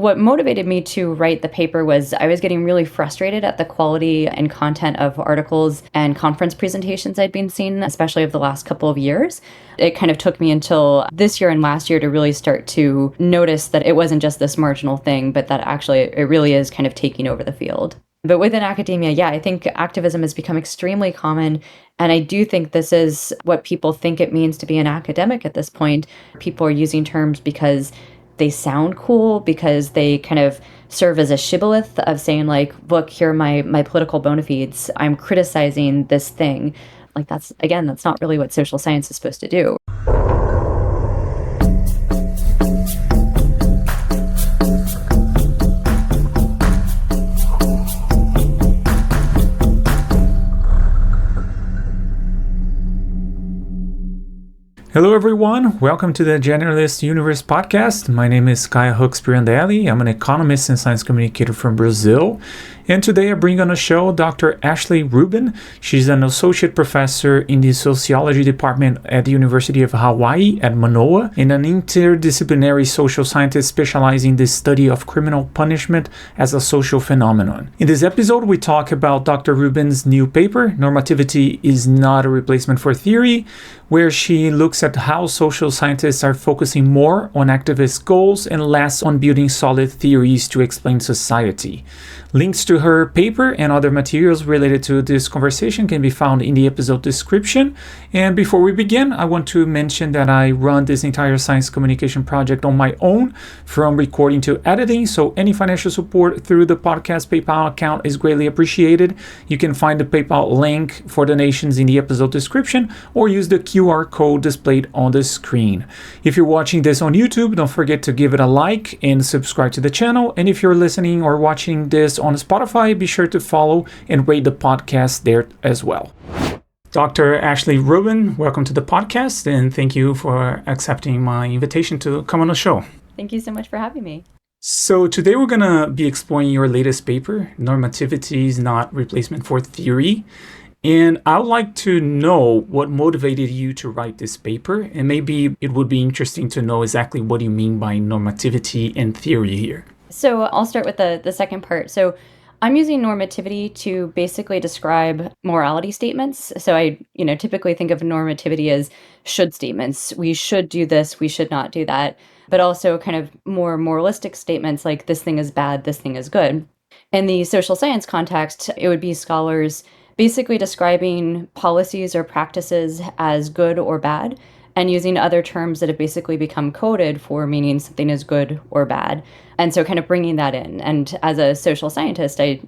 what motivated me to write the paper was I was getting really frustrated at the quality and content of articles and conference presentations I'd been seeing, especially over the last couple of years. It kind of took me until this year and last year to really start to notice that it wasn't just this marginal thing, but that actually it really is kind of taking over the field. But within academia, yeah, I think activism has become extremely common. And I do think this is what people think it means to be an academic at this point. People are using terms because they sound cool, because they kind of serve as a shibboleth of saying, like, look, here are my political bona fides. I'm criticizing this thing. Like, that's not really what social science is supposed to do. Hello everyone, welcome to the Generalist Universe podcast. My name is Caio Hux Pirandelli. I'm an economist and science communicator from Brazil. And today I bring on a show Dr. Ashley Rubin. She's an associate professor in the sociology department at the University of Hawaii at Manoa and an interdisciplinary social scientist specializing in the study of criminal punishment as a social phenomenon. In this episode, we talk about Dr. Rubin's new paper, Normativity is Not a Replacement for Theory, where she looks at how social scientists are focusing more on activist goals and less on building solid theories to explain society. Links to her paper and other materials related to this conversation can be found in the episode description. And before we begin, I want to mention that I run this entire science communication project on my own, from recording to editing, so any financial support through the podcast PayPal account is greatly appreciated. You can find the PayPal link for donations in the episode description or use the QR code displayed on the screen. If you're watching this on YouTube, don't forget to give it a like and subscribe to the channel. And if you're listening or watching this on Spotify, be sure to follow and rate the podcast there as well. Dr. Ashley Rubin, welcome to the podcast, and thank you for accepting my invitation to come on the show. Thank you so much for having me. So today we're going to be exploring your latest paper, Normativity is Not Replacement for Theory. And I would like to know what motivated you to write this paper, and maybe it would be interesting to know exactly what you mean by normativity and theory here. So I'll start with the second part. So I'm using normativity to basically describe morality statements. So I, typically think of normativity as should statements. We should do this, we should not do that. But also kind of more moralistic statements like this thing is bad, this thing is good. In the social science context, it would be scholars basically describing policies or practices as good or bad, and using other terms that have basically become coded for meaning something is good or bad. And so kind of bringing that in. And as a social scientist, I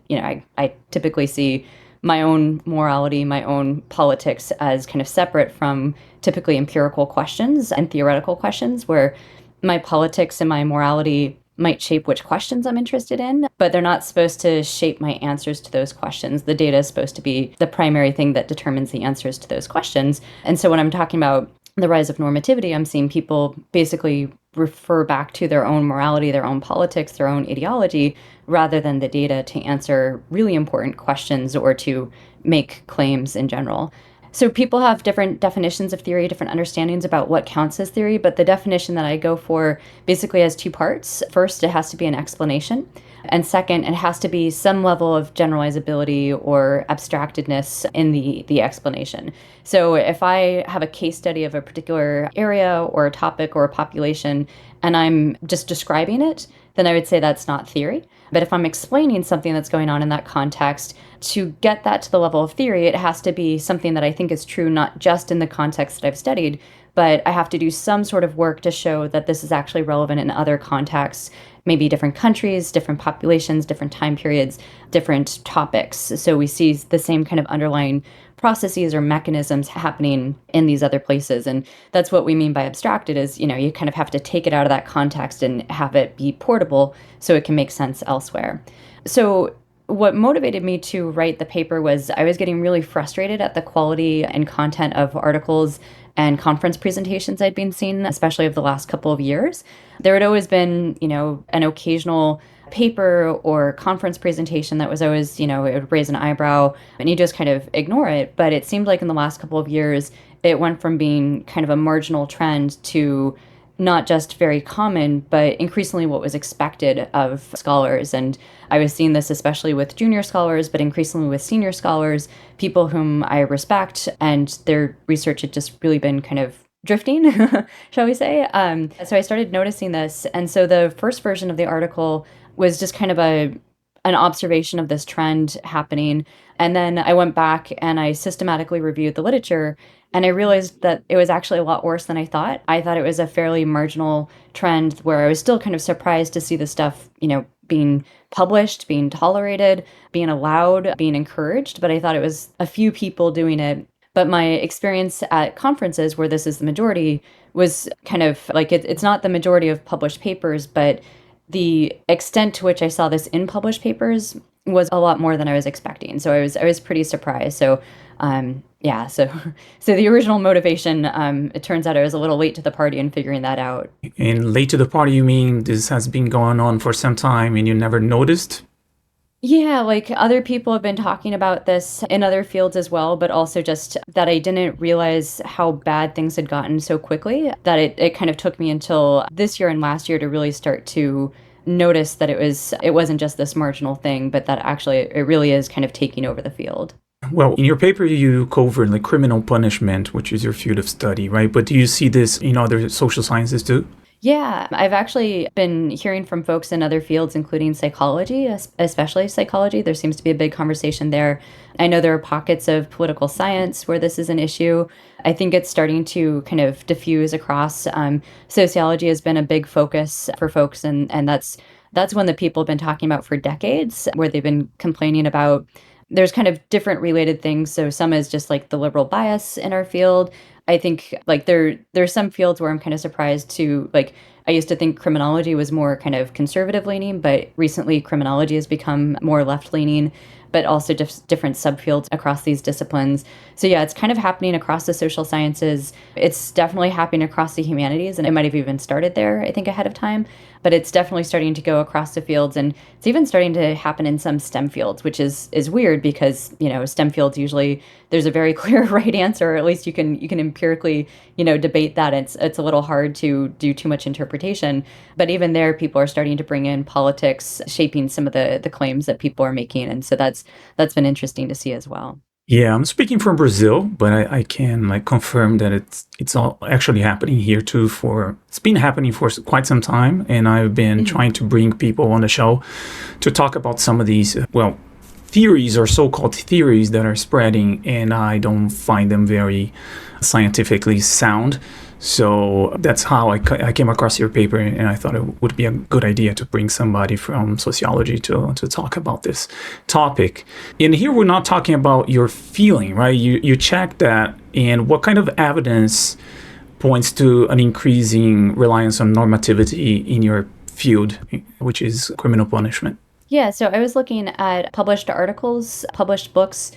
typically see my own morality, my own politics as kind of separate from typically empirical questions and theoretical questions, where my politics and my morality might shape which questions I'm interested in, but they're not supposed to shape my answers to those questions. The data is supposed to be the primary thing that determines the answers to those questions. And so when I'm talking about the rise of normativity, I'm seeing people basically refer back to their own morality, their own politics, their own ideology, rather than the data to answer really important questions or to make claims in general. So people have different definitions of theory, different understandings about what counts as theory, but the definition that I go for basically has two parts. First, it has to be an explanation. And second, it has to be some level of generalizability or abstractedness in the explanation. So if I have a case study of a particular area or a topic or a population, and I'm just describing it, then I would say that's not theory. But if I'm explaining something that's going on in that context, to get that to the level of theory, it has to be something that I think is true, not just in the context that I've studied, but I have to do some sort of work to show that this is actually relevant in other contexts, maybe different countries, different populations, different time periods, different topics. So we see the same kind of underlying processes or mechanisms happening in these other places. And that's what we mean by abstracted is, you kind of have to take it out of that context and have it be portable so it can make sense elsewhere. So what motivated me to write the paper was I was getting really frustrated at the quality and content of articles and conference presentations I'd been seeing, especially over the last couple of years. There had always been, an occasional paper or conference presentation that was always, it would raise an eyebrow and you just kind of ignore it. But it seemed like in the last couple of years, it went from being kind of a marginal trend to not just very common, but increasingly what was expected of scholars. And I was seeing this especially with junior scholars, but increasingly with senior scholars, people whom I respect, and their research had just really been kind of drifting, shall we say. So I started noticing this. And so the first version of the article was just kind of an observation of this trend happening. And then I went back and I systematically reviewed the literature, and I realized that it was actually a lot worse than I thought. I thought it was a fairly marginal trend where I was still kind of surprised to see the stuff, being published, being tolerated, being allowed, being encouraged. But I thought it was a few people doing it. But my experience at conferences where this is the majority was kind of like it's not the majority of published papers, but the extent to which I saw this in published papers was a lot more than I was expecting. So I was pretty surprised. So yeah, so so the original motivation, it turns out I was a little late to the party in figuring that out. And late to the party, you mean this has been going on for some time and you never noticed? Yeah, like other people have been talking about this in other fields as well, but also just that I didn't realize how bad things had gotten so quickly that it kind of took me until this year and last year to really start to notice that it wasn't just this marginal thing, but that actually it really is kind of taking over the field. Well, in your paper, you cover like criminal punishment, which is your field of study, right? But do you see this in other social sciences too? Yeah, I've actually been hearing from folks in other fields, including psychology, especially psychology. There seems to be a big conversation there. I know there are pockets of political science where this is an issue. I think it's starting to kind of diffuse across. Sociology has been a big focus for folks, and that's one that people have been talking about for decades, where they've been complaining about. There's kind of different related things. So some is just like the liberal bias in our field. I think like there's some fields where I'm kind of surprised to like I used to think criminology was more kind of conservative leaning, but recently criminology has become more left leaning, but also different subfields across these disciplines. So yeah, it's kind of happening across the social sciences. It's definitely happening across the humanities, and it might have even started there, I think, ahead of time. But it's definitely starting to go across the fields, and it's even starting to happen in some STEM fields, which is weird because STEM fields usually there's a very clear right answer, or at least you can empirically debate that. It's a little hard to do too much interpretation, but even there, people are starting to bring in politics, shaping some of the claims that people are making, and so that's been interesting to see as well. Yeah, I'm speaking from Brazil, but I can like confirm that it's all actually happening here too. It's been happening for quite some time, and I've been trying to bring people on the show to talk about some of these theories or so-called theories that are spreading, and I don't find them very scientifically sound. So that's how I came across your paper, and I thought it would be a good idea to bring somebody from sociology to talk about this topic. And here we're not talking about your feeling, right? You check that, and what kind of evidence points to an increasing reliance on normativity in your field, which is criminal punishment? Yeah, so I was looking at published articles, published books,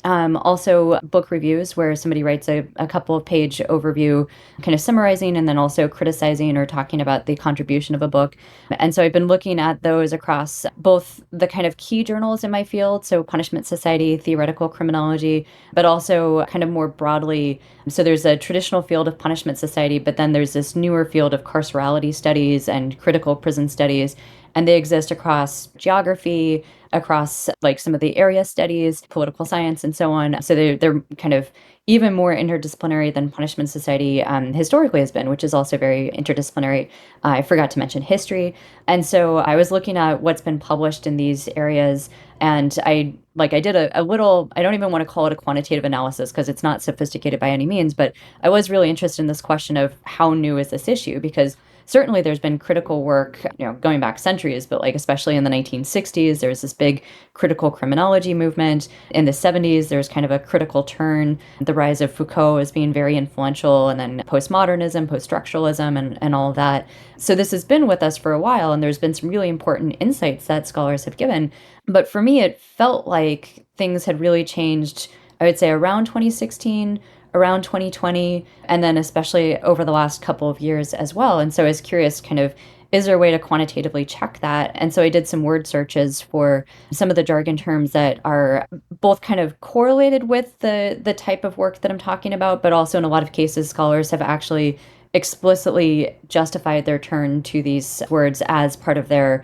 also book reviews where somebody writes a couple of page overview, kind of summarizing and then also criticizing or talking about the contribution of a book. And so I've been looking at those across both the kind of key journals in my field, so Punishment Society, Theoretical Criminology, but also kind of more broadly. So there's a traditional field of Punishment Society, but then there's this newer field of carcerality studies and critical prison studies. And they exist across geography, across like some of the area studies, political science, and so on. So they're kind of even more interdisciplinary than Punishment Society historically has been, which is also very interdisciplinary. I forgot to mention history. And so I was looking at what's been published in these areas, and I did a little, I don't even want to call it a quantitative analysis because it's not sophisticated by any means, but I was really interested in this question of how new is this issue? Because certainly there's been critical work, going back centuries, but like especially in the 1960s, there was this big critical criminology movement. In the 70s, there's kind of a critical turn, the rise of Foucault as being very influential, and then postmodernism, post-structuralism, and all of that. So this has been with us for a while, and there's been some really important insights that scholars have given. But for me, it felt like things had really changed, I would say around 2016, around 2020, and then especially over the last couple of years as well. And so I was curious, kind of, is there a way to quantitatively check that? And so I did some word searches for some of the jargon terms that are both kind of correlated with the type of work that I'm talking about, but also in a lot of cases, scholars have actually explicitly justified their turn to these words as part of their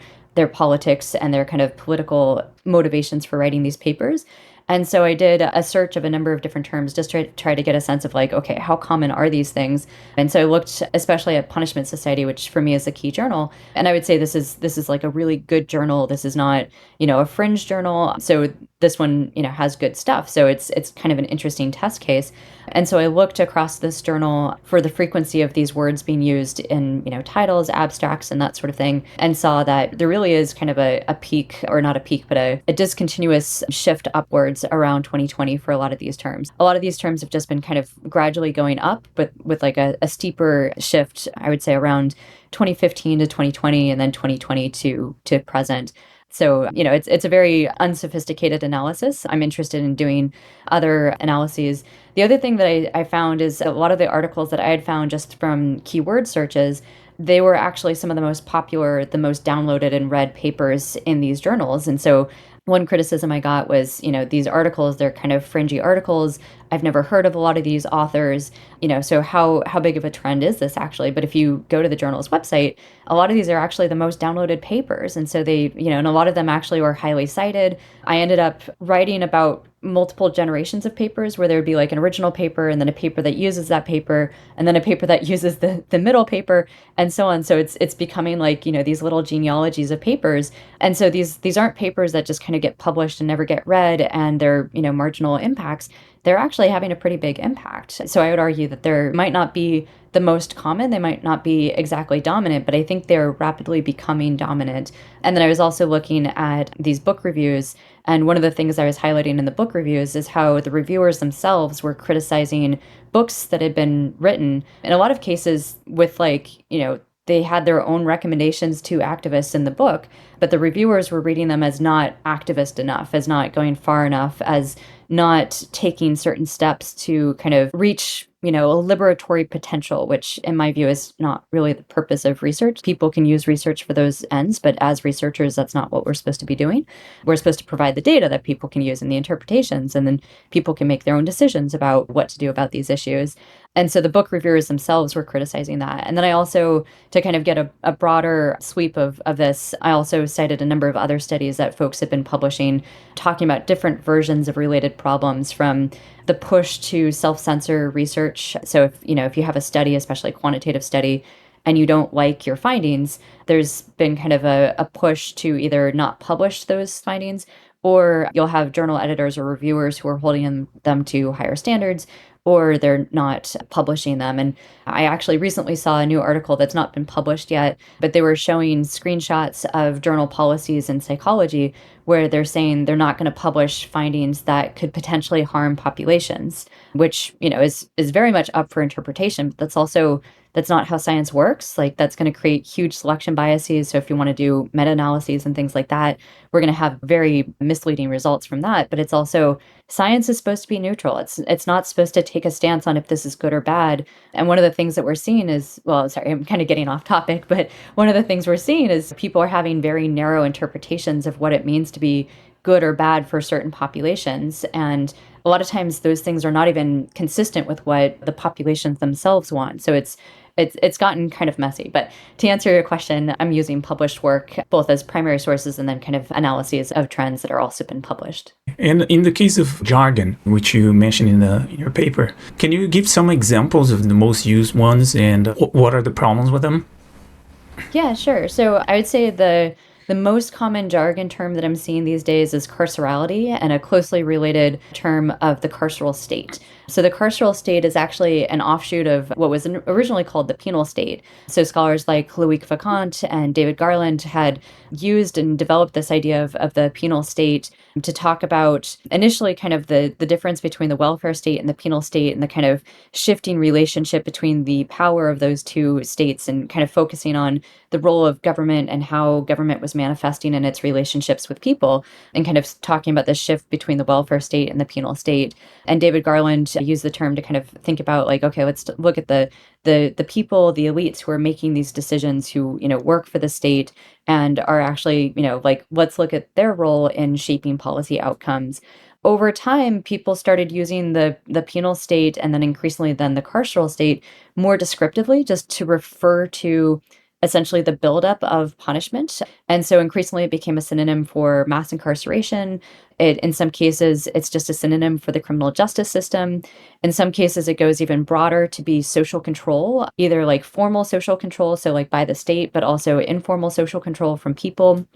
politics and their kind of political motivations for writing these papers. And so I did a search of a number of different terms just to try to get a sense of like, okay, how common are these things? And so I looked especially at Punishment Society, which for me is a key journal. And I would say this is like a really good journal. This is not, a fringe journal. So this one, has good stuff. So it's kind of an interesting test case. And so I looked across this journal for the frequency of these words being used in, titles, abstracts, and that sort of thing, and saw that there really is kind of a peak, or not a peak, but a discontinuous shift upwards around 2020 for a lot of these terms. A lot of these terms have just been kind of gradually going up, but with like a steeper shift, I would say around 2015 to 2020, and then 2020 to present. So, it's a very unsophisticated analysis. I'm interested in doing other analyses. The other thing that I found is a lot of the articles that I had found just from keyword searches, they were actually some of the most popular, the most downloaded and read papers in these journals. And so one criticism I got was, these articles, they're kind of fringy articles. I've never heard of a lot of these authors, so how big of a trend is this actually? But if you go to the journal's website, a lot of these are actually the most downloaded papers. And so they, and a lot of them actually were highly cited. I ended up writing about multiple generations of papers where there would be like an original paper and then a paper that uses that paper and then a paper that uses the middle paper and so on. So it's becoming like, these little genealogies of papers. And so these aren't papers that just kind of get published and never get read and they're, marginal impacts. They're actually having a pretty big impact. So I would argue that there might not be the most common, they might not be exactly dominant, but I think they're rapidly becoming dominant. And then I was also looking at these book reviews. And one of the things I was highlighting in the book reviews is how the reviewers themselves were criticizing books that had been written, in a lot of cases with like, they had their own recommendations to activists in the book, but the reviewers were reading them as not activist enough, as not going far enough, as not taking certain steps to kind of reach, a liberatory potential, which in my view is not really the purpose of research. People can use research for those ends, but as researchers, that's not what we're supposed to be doing. We're supposed to provide the data that people can use in the interpretations, and then people can make their own decisions about what to do about these issues. And so the book reviewers themselves were criticizing that. And then I also, to kind of get a broader sweep of this, I also cited a number of other studies that folks have been publishing talking about different versions of related problems, from the push to self-censor research. So if you have a study, especially a quantitative study, and you don't like your findings, there's been kind of a push to either not publish those findings, or you'll have journal editors or reviewers who are holding them to higher standards, or they're not publishing them. And I actually recently saw a new article that's not been published yet, but they were showing screenshots of journal policies in psychology where they're saying they're not going to publish findings that could potentially harm populations, which, is very much up for interpretation. But that's not how science works. Like, that's going to create huge selection biases. So if you want to do meta-analyses and things like that, we're going to have very misleading results from that. But it's also, science is supposed to be neutral. It's not supposed to take a stance on if this is good or bad. And one of the things that we're seeing is, well, sorry, I'm kind of getting off topic, but one of the things we're seeing is people are having very narrow interpretations of what it means to be good or bad for certain populations. And a lot of times those things are not even consistent with what the populations themselves want. So it's gotten kind of messy. But to answer your question, I'm using published work both as primary sources and then kind of analyses of trends that are also been published. And in the case of jargon, which you mentioned in your paper, can you give some examples of the most used ones and what are the problems with them? Yeah, sure. So I would say the most common jargon term that I'm seeing these days is carcerality, and a closely related term of the carceral state. So the carceral state is actually an offshoot of what was originally called the penal state. So scholars like Loïc Faucant and David Garland had used and developed this idea of the penal state to talk about initially kind of the difference between the welfare state and the penal state, and the kind of shifting relationship between the power of those two states, and kind of focusing on the role of government and how government was manifesting in its relationships with people, and kind of talking about the shift between the welfare state and the penal state. And David Garland used the term to kind of think about, like, okay, let's look at the people, the elites who are making these decisions, who, work for the state and are actually, like, let's look at their role in shaping policy outcomes. over time, people started using the penal state and then increasingly then the carceral state more descriptively, just to refer to essentially the buildup of punishment. And so increasingly it became a synonym for mass incarceration. In some cases, it's just a synonym for the criminal justice system. In some cases, it goes even broader to be social control, either like formal social control, so like by the state, but also informal social control from people.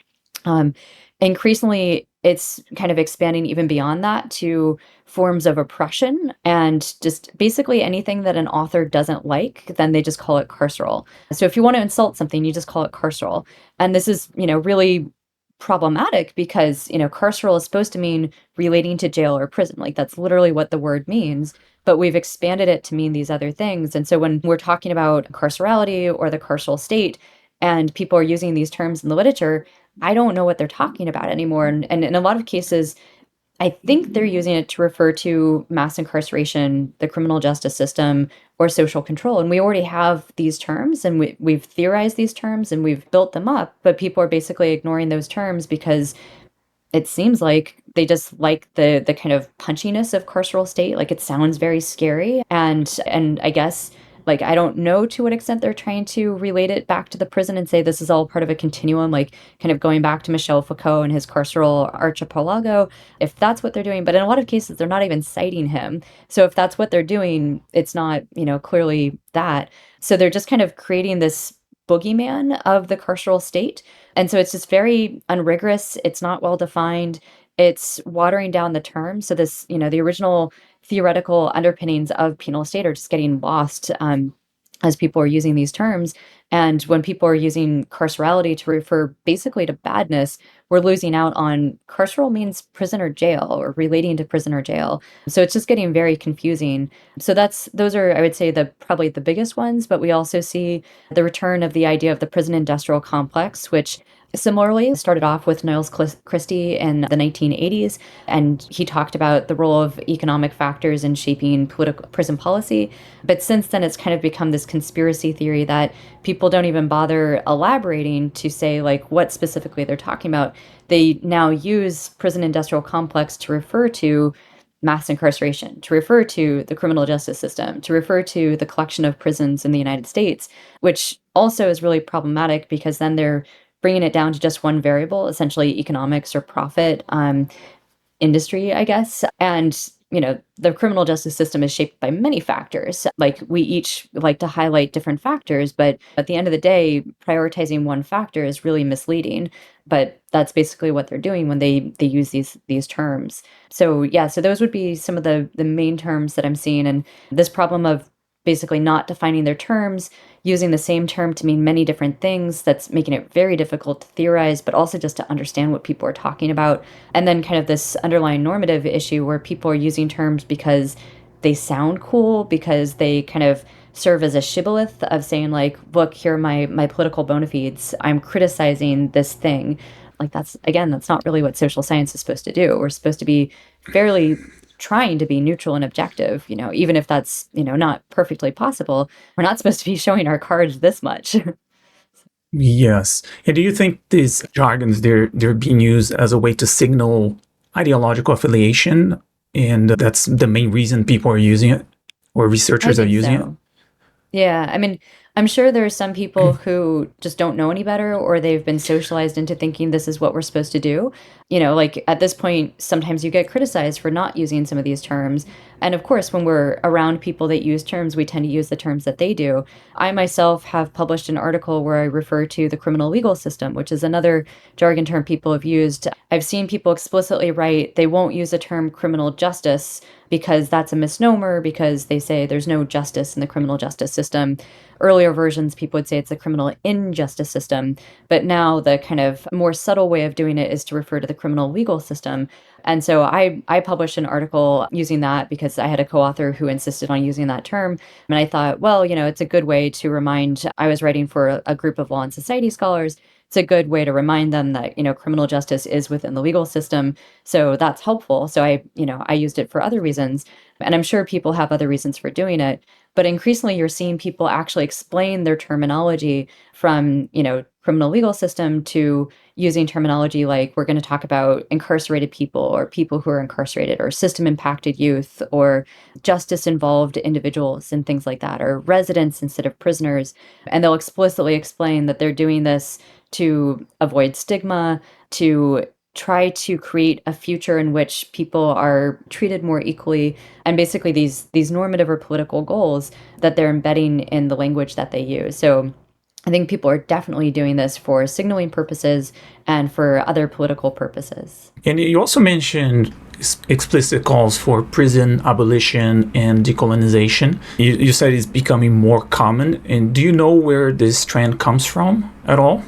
Um, Increasingly, it's kind of expanding even beyond that to forms of oppression and just basically anything that an author doesn't like, then they just call it carceral. So if you want to insult something, you just call it carceral. And this is, really problematic because, carceral is supposed to mean relating to jail or prison. Like that's literally what the word means. But we've expanded it to mean these other things. And so when we're talking about carcerality or the carceral state, and people are using these terms in the literature, I don't know what they're talking about anymore. And in a lot of cases, I think they're using it to refer to mass incarceration, the criminal justice system, or social control. And we already have these terms and we've theorized these terms and we've built them up, but people are basically ignoring those terms because it seems like they just like the kind of punchiness of carceral state. Like it sounds very scary. And I guess like I don't know to what extent they're trying to relate it back to the prison and say this is all part of a continuum, like kind of going back to Michel Foucault and his carceral archipelago, if that's what they're doing. But in a lot of cases, they're not even citing him. So if that's what they're doing, it's not, clearly that. So they're just kind of creating this boogeyman of the carceral state. And so it's just very unrigorous. It's not well defined. It's watering down the term. So this, the original theoretical underpinnings of penal state are just getting lost as people are using these terms. And when people are using carcerality to refer basically to badness, we're losing out on carceral means prison or jail or relating to prison or jail. So it's just getting very confusing. So those are, I would say, the probably the biggest ones. But we also see the return of the idea of the prison industrial complex, which similarly started off with Niles Christie in the 1980s, and he talked about the role of economic factors in shaping political prison policy. But since then, it's kind of become this conspiracy theory that people don't even bother elaborating to say like what specifically they're talking about. They now use prison industrial complex to refer to mass incarceration, to refer to the criminal justice system, to refer to the collection of prisons in the United States, which also is really problematic because then they're bringing it down to just one variable, essentially economics or profit industry, I guess. And, the criminal justice system is shaped by many factors. Like we each like to highlight different factors, but at the end of the day, prioritizing one factor is really misleading. But that's basically what they're doing when they use these terms. So yeah, so those would be some of the main terms that I'm seeing. And this problem of basically not defining their terms, using the same term to mean many different things, that's making it very difficult to theorize, but also just to understand what people are talking about. And then kind of this underlying normative issue where people are using terms because they sound cool, because they kind of serve as a shibboleth of saying like, look, here are my political bona fides. I'm criticizing this thing. Like that's not really what social science is supposed to do. We're supposed to be fairly trying to be neutral and objective, even if that's, not perfectly possible. We're not supposed to be showing our cards this much. Yes. And do you think these jargons they're being used as a way to signal ideological affiliation, and that's the main reason people are using it, or I researchers are think using it? so. Yeah, I mean, I'm sure there are some people who just don't know any better, or they've been socialized into thinking this is what we're supposed to do. Like at this point, sometimes you get criticized for not using some of these terms. And of course, when we're around people that use terms, we tend to use the terms that they do. I myself have published an article where I refer to the criminal legal system, which is another jargon term people have used. I've seen people explicitly write they won't use the term criminal justice because that's a misnomer, because they say there's no justice in the criminal justice system. Earlier versions, people would say it's the criminal injustice system. But now the kind of more subtle way of doing it is to refer to the criminal legal system. And so I published an article using that because I had a co-author who insisted on using that term. And I thought, well, it's a good way to remind, I was writing for a group of law and society scholars. It's a good way to remind them that, criminal justice is within the legal system. So that's helpful. So I used it for other reasons. And I'm sure people have other reasons for doing it. But increasingly, you're seeing people actually explain their terminology from, criminal legal system to using terminology like we're going to talk about incarcerated people or people who are incarcerated or system impacted youth or justice involved individuals and things like that, or residents instead of prisoners. And they'll explicitly explain that they're doing this to avoid stigma, to try to create a future in which people are treated more equally, and basically these normative or political goals that they're embedding in the language that they use. So I think people are definitely doing this for signaling purposes and for other political purposes. And you also mentioned explicit calls for prison abolition and decolonization. You said it's becoming more common. And do you know where this trend comes from at all?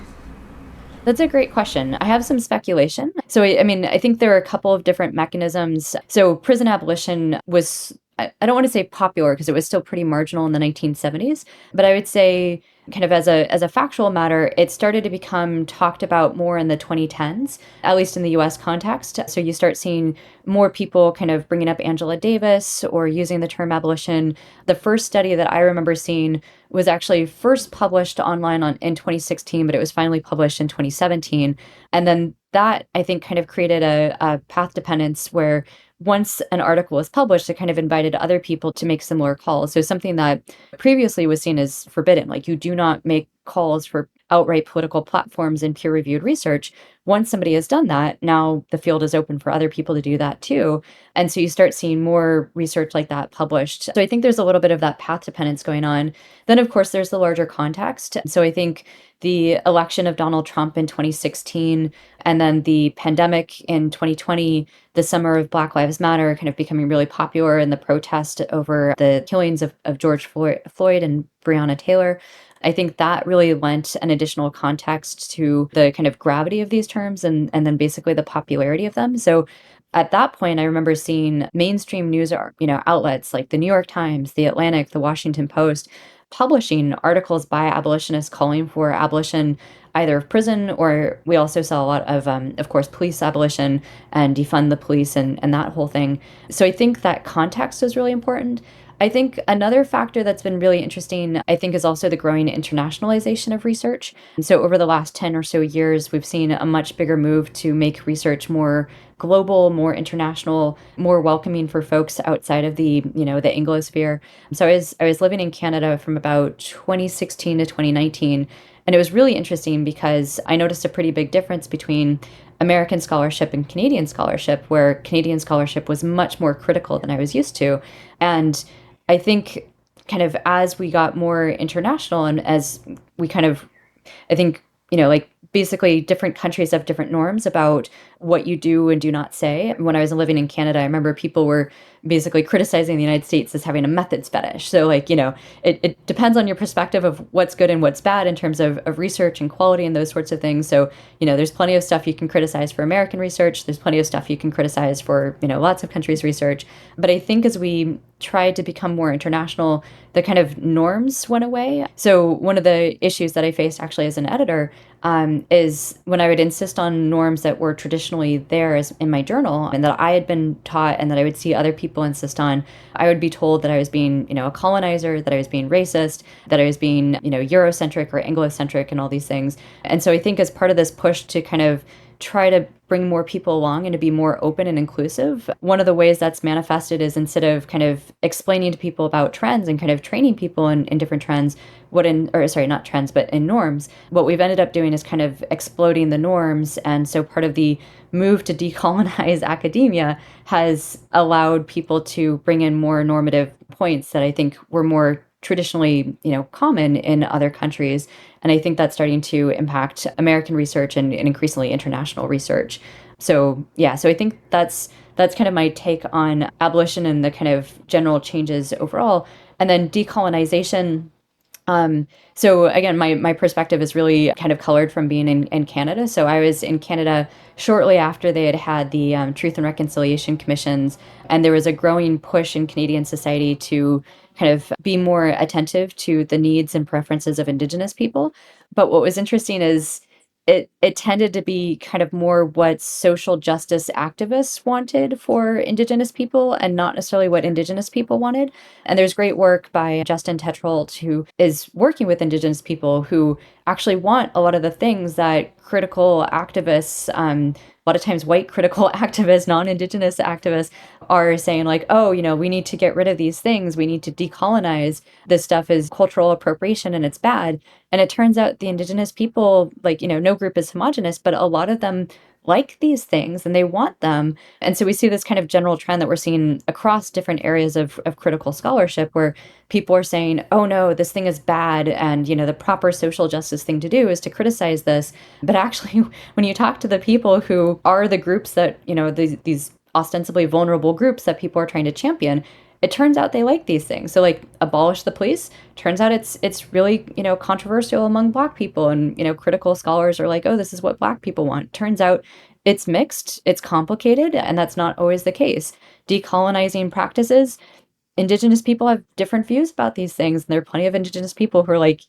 That's a great question. I have some speculation. So, I mean, I think there are a couple of different mechanisms. So, prison abolition was, I don't want to say popular because it was still pretty marginal in the 1970s, but I would say kind of as a factual matter, it started to become talked about more in the 2010s, at least in the US context. So you start seeing more people kind of bringing up Angela Davis or using the term abolition. The first study that I remember seeing was actually first published online in 2016, but it was finally published in 2017. And then that, I think, kind of created a path dependence where once an article was published, it kind of invited other people to make similar calls. So something that previously was seen as forbidden, like you do not make calls for outright political platforms in peer-reviewed research. Once somebody has done that, now the field is open for other people to do that too. And so you start seeing more research like that published. So I think there's a little bit of that path dependence going on. Then, of course, there's the larger context. So I think the election of Donald Trump in 2016 and then the pandemic in 2020, the summer of Black Lives Matter kind of becoming really popular and the protest over the killings of George Floyd and Breonna Taylor. I think that really lent an additional context to the kind of gravity of these terms and then basically the popularity of them. So at that point, I remember seeing mainstream news, outlets like the New York Times, the Atlantic, the Washington Post, publishing articles by abolitionists calling for abolition either of prison or we also saw a lot of course, police abolition and defund the police and that whole thing. So I think that context is really important. I think another factor that's been really interesting, I think, is also the growing internationalization of research. And so over the last 10 or so years, we've seen a much bigger move to make research more global, more international, more welcoming for folks outside of the Anglosphere. So I was living in Canada from about 2016 to 2019, and it was really interesting because I noticed a pretty big difference between American scholarship and Canadian scholarship, where Canadian scholarship was much more critical than I was used to. And I think kind of as we got more international and as we kind of, I think, like basically different countries have different norms about what you do and do not say. When I was living in Canada, I remember people were basically criticizing the United States as having a methods fetish. So it depends on your perspective of what's good and what's bad in terms of research and quality and those sorts of things. So, there's plenty of stuff you can criticize for American research. There's plenty of stuff you can criticize for, lots of countries' research. But I think as we tried to become more international, the kind of norms went away. So one of the issues that I faced actually as an editor is when I would insist on norms that were traditionally there as in my journal and that I had been taught and that I would see other people insist on, I would be told that I was being, a colonizer, that I was being racist, that I was being, Eurocentric or Anglocentric and all these things. And so I think as part of this push to kind of try to bring more people along and to be more open and inclusive. One of the ways that's manifested is instead of kind of explaining to people about trends and kind of training people in different trends, not trends, but in norms, what we've ended up doing is kind of exploding the norms. And so part of the move to decolonize academia has allowed people to bring in more normative points that I think were more traditionally, common in other countries. And I think that's starting to impact American research and increasingly international research. So I think that's kind of my take on abolition and the kind of general changes overall. And then decolonization. So again, my perspective is really kind of colored from being in Canada. So I was in Canada shortly after they had the Truth and Reconciliation Commissions, and there was a growing push in Canadian society to kind of be more attentive to the needs and preferences of Indigenous people. But what was interesting is it tended to be kind of more what social justice activists wanted for Indigenous people and not necessarily what Indigenous people wanted. And there's great work by Justin Tetrault, who is working with Indigenous people who actually want a lot of the things that critical activists, a lot of times white critical activists, non-Indigenous activists, are saying like, oh, we need to get rid of these things. We need to decolonize. This stuff is cultural appropriation and it's bad. And it turns out the Indigenous people, like, no group is homogenous, but a lot of them like these things and they want them. And so we see this kind of general trend that we're seeing across different areas of critical scholarship where people are saying, oh no, this thing is bad. And, the proper social justice thing to do is to criticize this. But actually, when you talk to the people who are the groups that, these ostensibly vulnerable groups that people are trying to champion, it turns out they like these things. So like abolish the police, turns out it's really, controversial among Black people, and, critical scholars are like, oh, this is what Black people want. Turns out it's mixed, it's complicated, and that's not always the case. Decolonizing practices, Indigenous people have different views about these things, and there are plenty of Indigenous people who are like,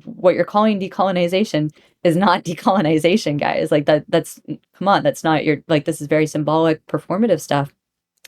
what you're calling decolonization is not decolonization, guys. Like that's come on, that's not your, like, this is very symbolic, performative stuff.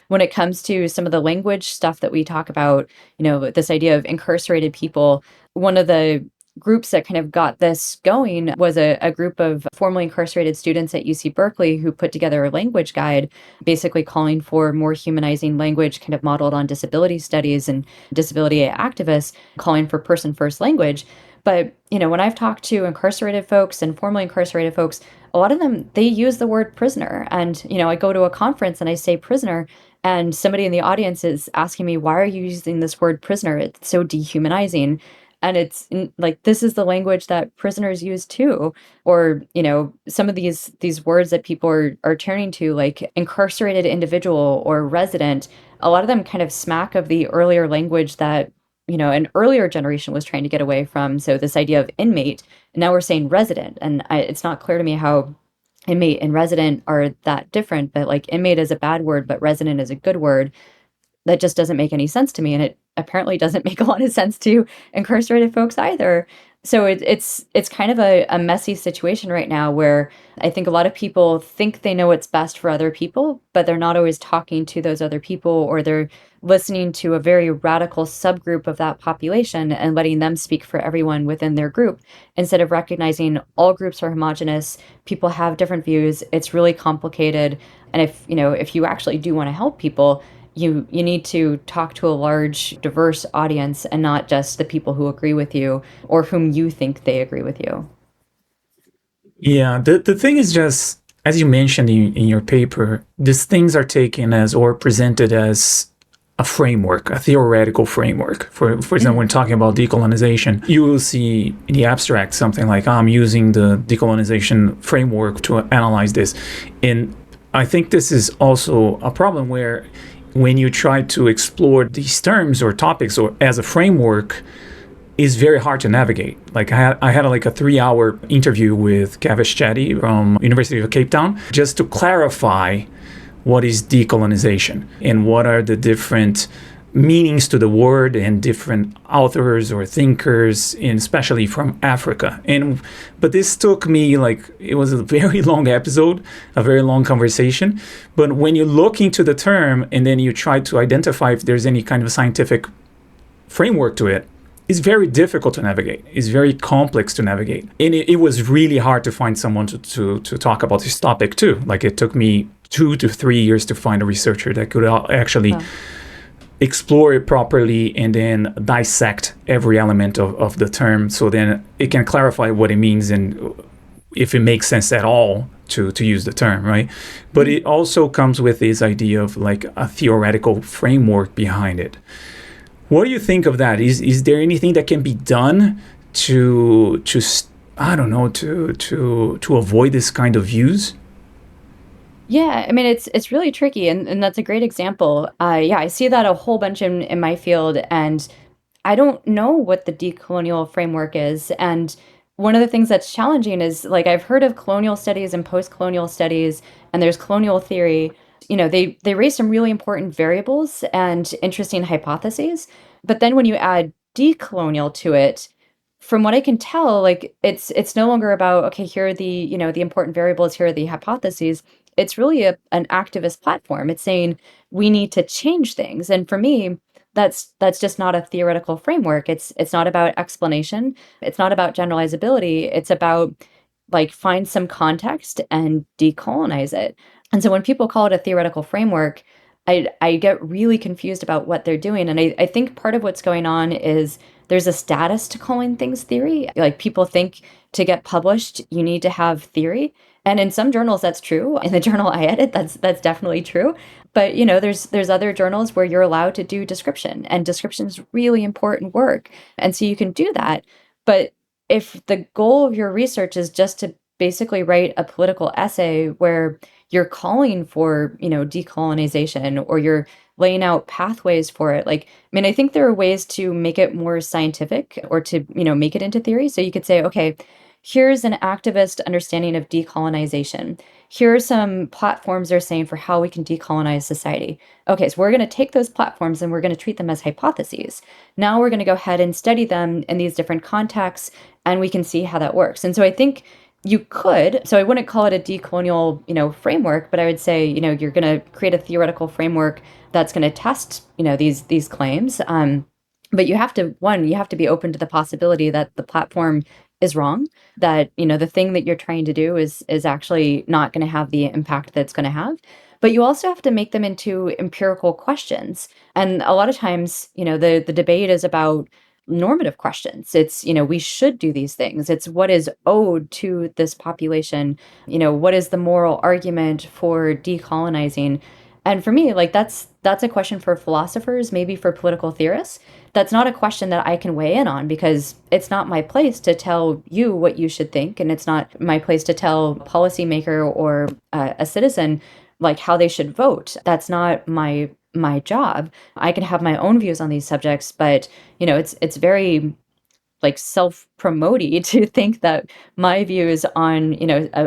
When it comes to some of the language stuff that we talk about, this idea of incarcerated people, one of the groups that kind of got this going was a group of formerly incarcerated students at UC Berkeley who put together a language guide, basically calling for more humanizing language, kind of modeled on disability studies and disability activists, calling for person first language. But, when I've talked to incarcerated folks and formerly incarcerated folks, a lot of them, they use the word prisoner. And, I go to a conference and I say prisoner, and somebody in the audience is asking me, why are you using this word prisoner? It's so dehumanizing. And like, this is the language that prisoners use too. Or, some of these words that people are turning to, like incarcerated individual or resident, a lot of them kind of smack of the earlier language that, an earlier generation was trying to get away from. So this idea of inmate, and now we're saying resident. And it's not clear to me how inmate and resident are that different, but like inmate is a bad word, but resident is a good word. That just doesn't make any sense to me. And it apparently doesn't make a lot of sense to incarcerated folks either. So it's kind of a messy situation right now where I think a lot of people think they know what's best for other people, but they're not always talking to those other people, or they're listening to a very radical subgroup of that population and letting them speak for everyone within their group instead of recognizing all groups are homogenous, people have different views, it's really complicated. And if you actually do want to help people, you need to talk to a large, diverse audience and not just the people who agree with you or whom you think they agree with you. Yeah, the thing is just, as you mentioned in your paper, these things are taken as or presented as a framework, a theoretical framework. For example, when talking about decolonization, you will see in the abstract something like, I'm using the decolonization framework to analyze this. And I think this is also a problem where when you try to explore these terms or topics or as a framework, is very hard to navigate. Like I had like a 3-hour interview with Kavish Chetty from University of Cape Town just to clarify what is decolonization and what are the different meanings to the word and different authors or thinkers, and especially from Africa. But this took me, like, it was a very long episode, a very long conversation. But when you look into the term and then you try to identify if there's any kind of scientific framework to it, it's very difficult to navigate. It's very complex to navigate. And it was really hard to find someone to talk about this topic too. Like, it took me 2 to 3 years to find a researcher that could actually explore it properly and then dissect every element of the term, so then it can clarify what it means and if it makes sense at all to use the term, right? But it also comes with this idea of like a theoretical framework behind it. What do you think of that? Is there anything that can be done to I don't know, to avoid this kind of views? Yeah, I mean, it's really tricky, and that's a great example. Yeah, I see that a whole bunch in my field, and I don't know what the decolonial framework is. And one of the things that's challenging is, like, I've heard of colonial studies and post-colonial studies, and there's colonial theory. They raise some really important variables and interesting hypotheses. But then when you add decolonial to it, from what I can tell, like it's no longer about, okay, here are the, the important variables, here are the hypotheses. It's really an activist platform. It's saying we need to change things. And for me, that's just not a theoretical framework. It's not about explanation. It's not about generalizability. It's about like find some context and decolonize it. And so when people call it a theoretical framework, I get really confused about what they're doing. And I think part of what's going on is there's a status to calling things theory. Like people think to get published, you need to have theory. And in some journals, that's true. In the journal I edit, that's definitely true. But there's other journals where you're allowed to do description, and description is really important work. And so you can do that. But if the goal of your research is just to basically write a political essay where you're calling for, decolonization, or you're laying out pathways for it. Like, I mean, I think there are ways to make it more scientific, or to, make it into theory. So you could say, okay, here's an activist understanding of decolonization. Here are some platforms they're saying for how we can decolonize society. Okay, so we're going to take those platforms and we're going to treat them as hypotheses. Now we're going to go ahead and study them in these different contexts, and we can see how that works. And so I think you could, so I wouldn't call it a decolonial, framework, but I would say, you're going to create a theoretical framework that's going to test, these claims. But you have to be open to the possibility that the platform is wrong, that, the thing that you're trying to do is actually not going to have the impact that it's going to have. But you also have to make them into empirical questions. And a lot of times, the debate is about normative questions. It's, we should do these things. It's what is owed to this population. What is the moral argument for decolonizing? And for me, like that's a question for philosophers, maybe for political theorists. That's not a question that I can weigh in on, because it's not my place to tell you what you should think, and it's not my place to tell a policymaker or a citizen like how they should vote. That's not my job. I can have my own views on these subjects, but it's very like self-promoting to think that my views on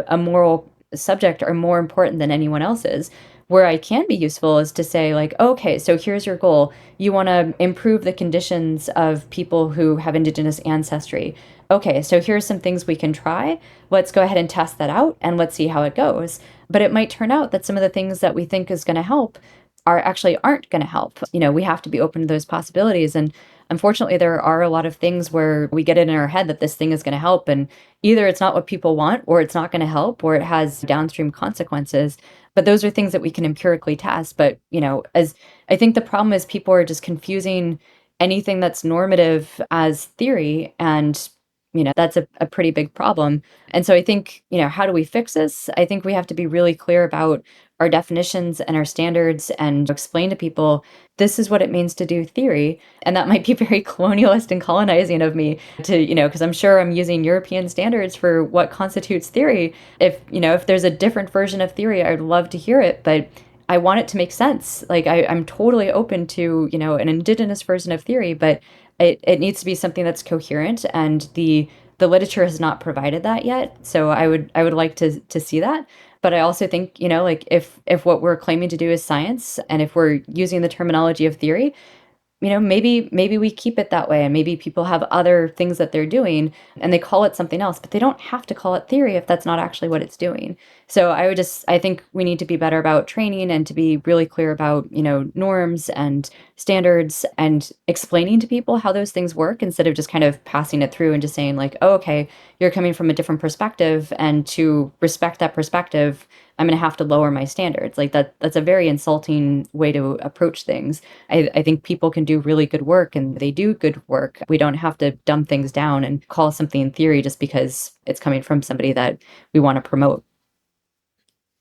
a moral subject are more important than anyone else's. Where I can be useful is to say, like, okay, so here's your goal. You want to improve the conditions of people who have indigenous ancestry. Okay, so here's some things we can try. Let's go ahead and test that out, and let's see how it goes. But it might turn out that some of the things that we think is going to help aren't going to help. We have to be open to those possibilities. And unfortunately, there are a lot of things where we get it in our head that this thing is going to help, and either it's not what people want, or it's not going to help, or it has downstream consequences. But those are things that we can empirically test. But, as I think the problem is, people are just confusing anything that's normative as theory. And, that's a pretty big problem. And so I think, how do we fix this? I think we have to be really clear about our definitions and our standards, and explain to people this is what it means to do theory. And that might be very colonialist and colonizing of me to, because I'm sure I'm using European standards for what constitutes theory. If there's a different version of theory, I'd love to hear it, but I want it to make sense. Like I'm totally open to, an indigenous version of theory, but it needs to be something that's coherent, and the literature has not provided that yet. So I would like to see that. But I also think, like if what we're claiming to do is science, and if we're using the terminology of theory, maybe we keep it that way, and maybe people have other things that they're doing and they call it something else, but they don't have to call it theory if that's not actually what it's doing. So I think we need to be better about training, and to be really clear about, norms and standards, and explaining to people how those things work, instead of just kind of passing it through and just saying like, oh, okay, you're coming from a different perspective, and to respect that perspective, I'm going to have to lower my standards. Like that's a very insulting way to approach things. I think people can do really good work, and they do good work. We don't have to dumb things down and call something theory just because it's coming from somebody that we want to promote.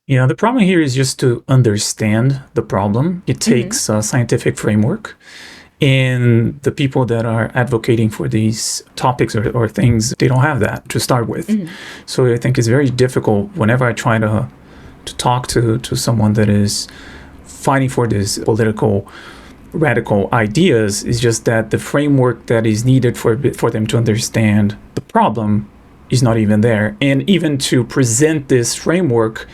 Yeah, the problem here is just to understand the problem. It takes a scientific framework. And the people that are advocating for these topics or things, they don't have that to start with. So I think it's very difficult whenever I try to talk to someone that is fighting for these political radical ideas. Is just that the framework that is needed for them to understand the problem is not even there. And even to present this framework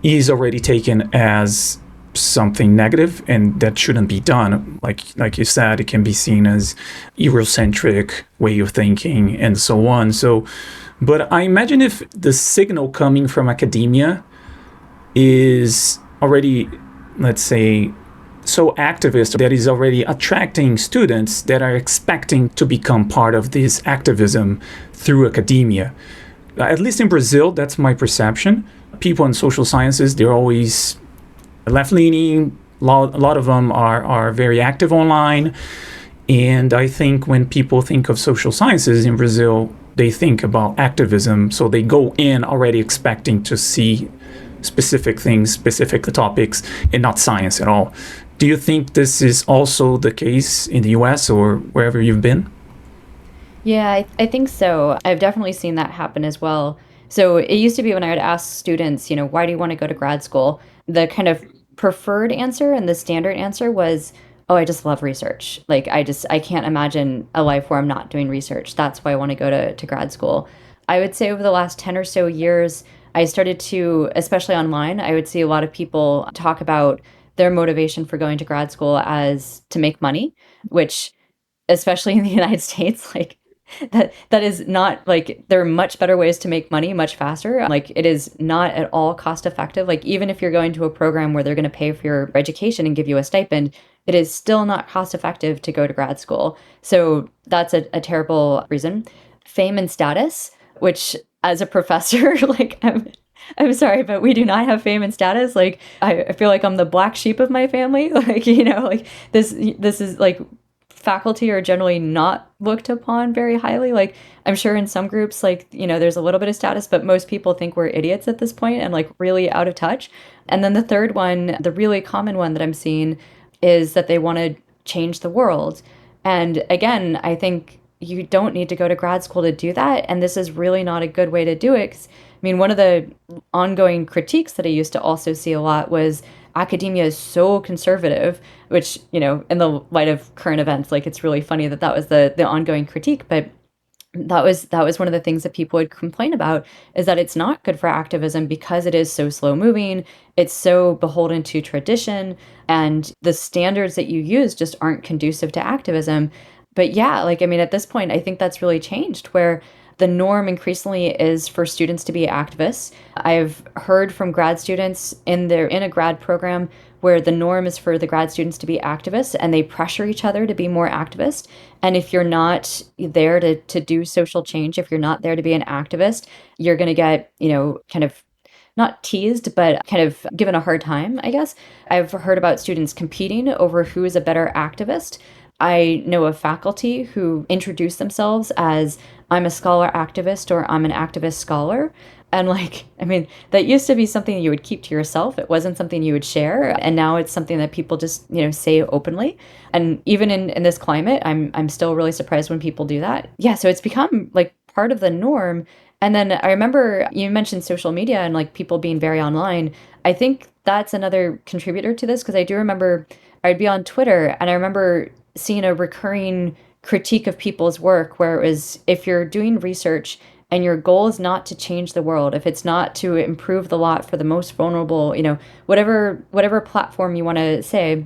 is already taken as something negative, and that shouldn't be done. Like you said, it can be seen as Eurocentric way of thinking and so on. So, but I imagine if the signal coming from academia is already, let's say, so activist that is already attracting students that are expecting to become part of this activism through academia. At least in Brazil, that's my perception. People in social sciences, they're always left-leaning. A lot of them are very active online. And I think when people think of social sciences in Brazil, they think about activism. So they go in already expecting to see specific things, specific topics, and not science at all. Do you think this is also the case in the US or wherever you've been? Yeah, I think so. I've definitely seen that happen as well. So it used to be when I would ask students, why do you want to go to grad school? The kind of preferred answer and the standard answer was, oh, I just love research. Like I can't imagine a life where I'm not doing research. That's why I want to go to grad school. I would say over the last 10 or so years, I started to, especially online, I would see a lot of people talk about their motivation for going to grad school as to make money, which especially in the United States, like that is not like there are much better ways to make money much faster. Like it is not at all cost effective. Like even if you're going to a program where they're going to pay for your education and give you a stipend, it is still not cost effective to go to grad school. So that's a terrible reason. Fame and status, which as a professor, like I'm sorry, but we do not have fame and status. Like I feel like I'm the black sheep of my family. Like, like this is like faculty are generally not looked upon very highly. Like I'm sure in some groups, like, there's a little bit of status, but most people think we're idiots at this point and like really out of touch. And then the third one, the really common one that I'm seeing is that they want to change the world. And again, I think you don't need to go to grad school to do that. And this is really not a good way to do it. 'Cause, I mean, one of the ongoing critiques that I used to also see a lot was academia is so conservative, which, in the light of current events, like it's really funny that that was the ongoing critique. But that was one of the things that people would complain about is that it's not good for activism because it is so slow moving, it's so beholden to tradition, and the standards that you use just aren't conducive to activism. But yeah, like I mean, at this point, I think that's really changed where the norm increasingly is for students to be activists. I've heard from grad students in a grad program where the norm is for the grad students to be activists and they pressure each other to be more activist. And if you're not there to do social change, if you're not there to be an activist, you're going to get, kind of not teased, but kind of given a hard time, I guess. I've heard about students competing over who is a better activist. I know of faculty who introduce themselves as I'm a scholar activist or I'm an activist scholar. And like, I mean, that used to be something you would keep to yourself. It wasn't something you would share. And now it's something that people just, say openly. And even in this climate, I'm still really surprised when people do that. Yeah, so it's become like part of the norm. And then I remember you mentioned social media and like people being very online. I think that's another contributor to this because I do remember I'd be on Twitter and I remember seeing a recurring critique of people's work where it was if you're doing research and your goal is not to change the world, if it's not to improve the lot for the most vulnerable, whatever platform you want to say,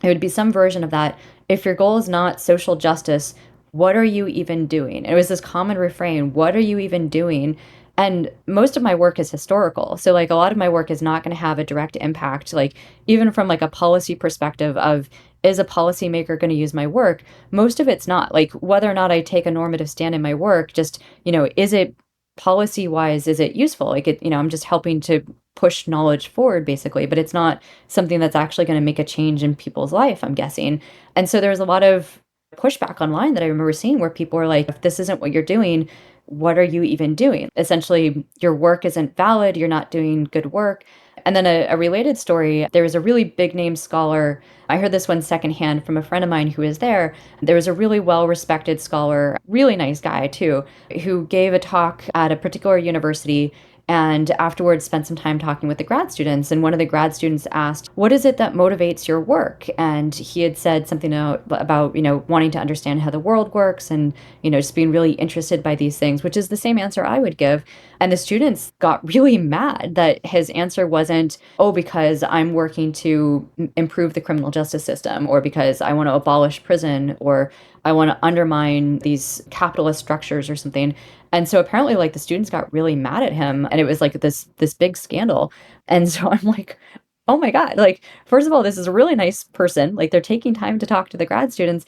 it would be some version of that. If your goal is not social justice, what are you even doing? And it was this common refrain, what are you even doing? And most of my work is historical. So like a lot of my work is not going to have a direct impact, like even from like a policy perspective of is a policymaker going to use my work? Most of it's not. Like whether or not I take a normative stand in my work, just, is it policy wise, is it useful? Like I'm just helping to push knowledge forward basically, but it's not something that's actually going to make a change in people's life, I'm guessing. And so there's a lot of pushback online that I remember seeing where people were like, if this isn't what you're doing, what are you even doing? Essentially, your work isn't valid, you're not doing good work. And then a related story, there was a really big name scholar. I heard this one secondhand from a friend of mine who was there. There was a really well-respected scholar, really nice guy too, who gave a talk at a particular university. and afterwards spent some time talking with the grad students. And one of the grad students asked, what is it that motivates your work? And he had said something about, wanting to understand how the world works and, just being really interested by these things, which is the same answer I would give. And the students got really mad that his answer wasn't, oh, because I'm working to improve the criminal justice system, or because I want to abolish prison, or I want to undermine these capitalist structures or something. And so apparently like the students got really mad at him, and it was like this big scandal. And so I'm like, oh my God, like first of all, this is a really nice person. Like they're taking time to talk to the grad students.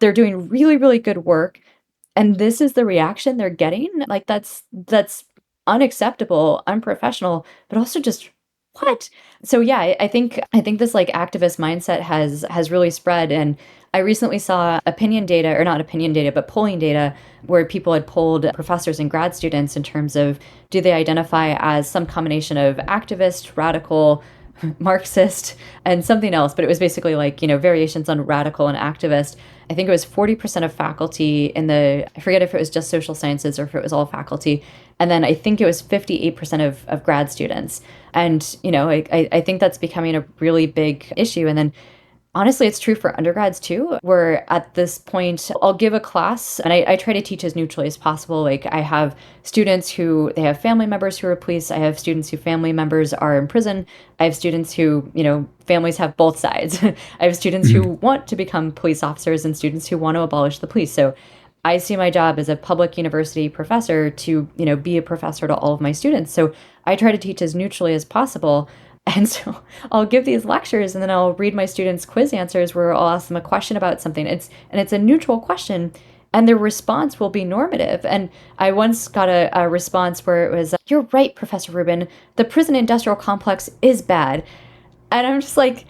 They're doing really, really good work. And this is the reaction they're getting. Like that's unacceptable, unprofessional, but also just what? So yeah, I think this like activist mindset has really spread. And I recently saw opinion data, or not opinion data, but polling data, where people had polled professors and grad students in terms of, do they identify as some combination of activist, radical, Marxist, and something else, but it was basically like, variations on radical and activist. I think it was 40% of faculty in I forget if it was just social sciences or if it was all faculty. And then I think it was 58% of grad students. And, I think that's becoming a really big issue. And then honestly, it's true for undergrads too. We're at this point, I'll give a class and I try to teach as neutrally as possible. Like I have students who they have family members who are police. I have students who family members are in prison. I have students who, families have both sides. I have students who want to become police officers and students who want to abolish the police. So I see my job as a public university professor to, be a professor to all of my students. So I try to teach as neutrally as possible. And so I'll give these lectures and then I'll read my students' quiz answers where I'll ask them a question about something. It's a neutral question, and their response will be normative. And I once got a response where it was, "You're right, Professor Rubin. The prison industrial complex is bad." And I'm just like,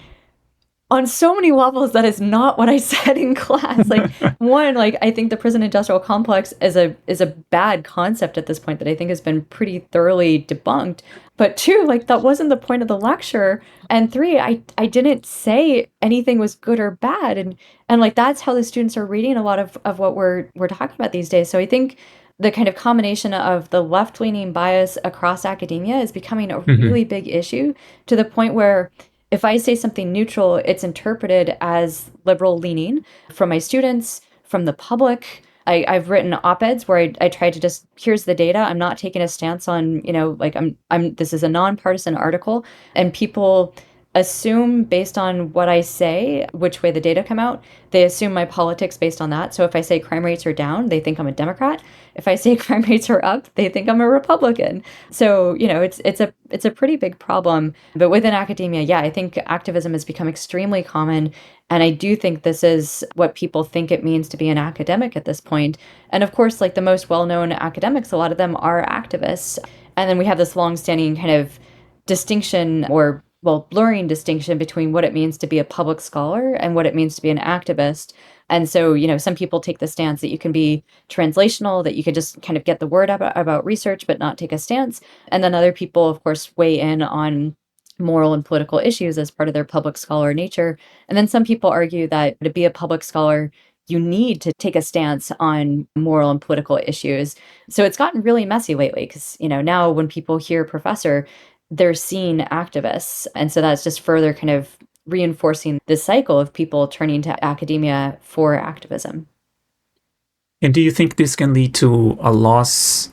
on so many levels, that is not what I said in class. Like, one, like I think the prison industrial complex is a bad concept at this point that I think has been pretty thoroughly debunked. But two, like that wasn't the point of the lecture. And three, I didn't say anything was good or bad. And like that's how the students are reading a lot of what we're talking about these days. So I think the kind of combination of the left-leaning bias across academia is becoming a really big issue, to the point where if I say something neutral, it's interpreted as liberal leaning from my students, from the public. I've written op-eds where I try to just, here's the data. I'm not taking a stance on, like this is a nonpartisan article, and people assume based on what I say, which way the data come out. They assume my politics based on that. So if I say crime rates are down, they think I'm a Democrat. If I say crime rates are up, they think I'm a Republican. So, it's a pretty big problem. But within academia, yeah, I think activism has become extremely common. And I do think this is what people think it means to be an academic at this point. And of course, like the most well-known academics, a lot of them are activists. And then we have this long-standing kind of distinction, or blurring distinction, between what it means to be a public scholar and what it means to be an activist. And so, some people take the stance that you can be translational, that you can just kind of get the word about research, but not take a stance. And then other people, of course, weigh in on moral and political issues as part of their public scholar nature. And then some people argue that to be a public scholar, you need to take a stance on moral and political issues. So it's gotten really messy lately because, now when people hear professor, they're seeing activists. And so that's just further kind of reinforcing this cycle of people turning to academia for activism. And do you think this can lead to a loss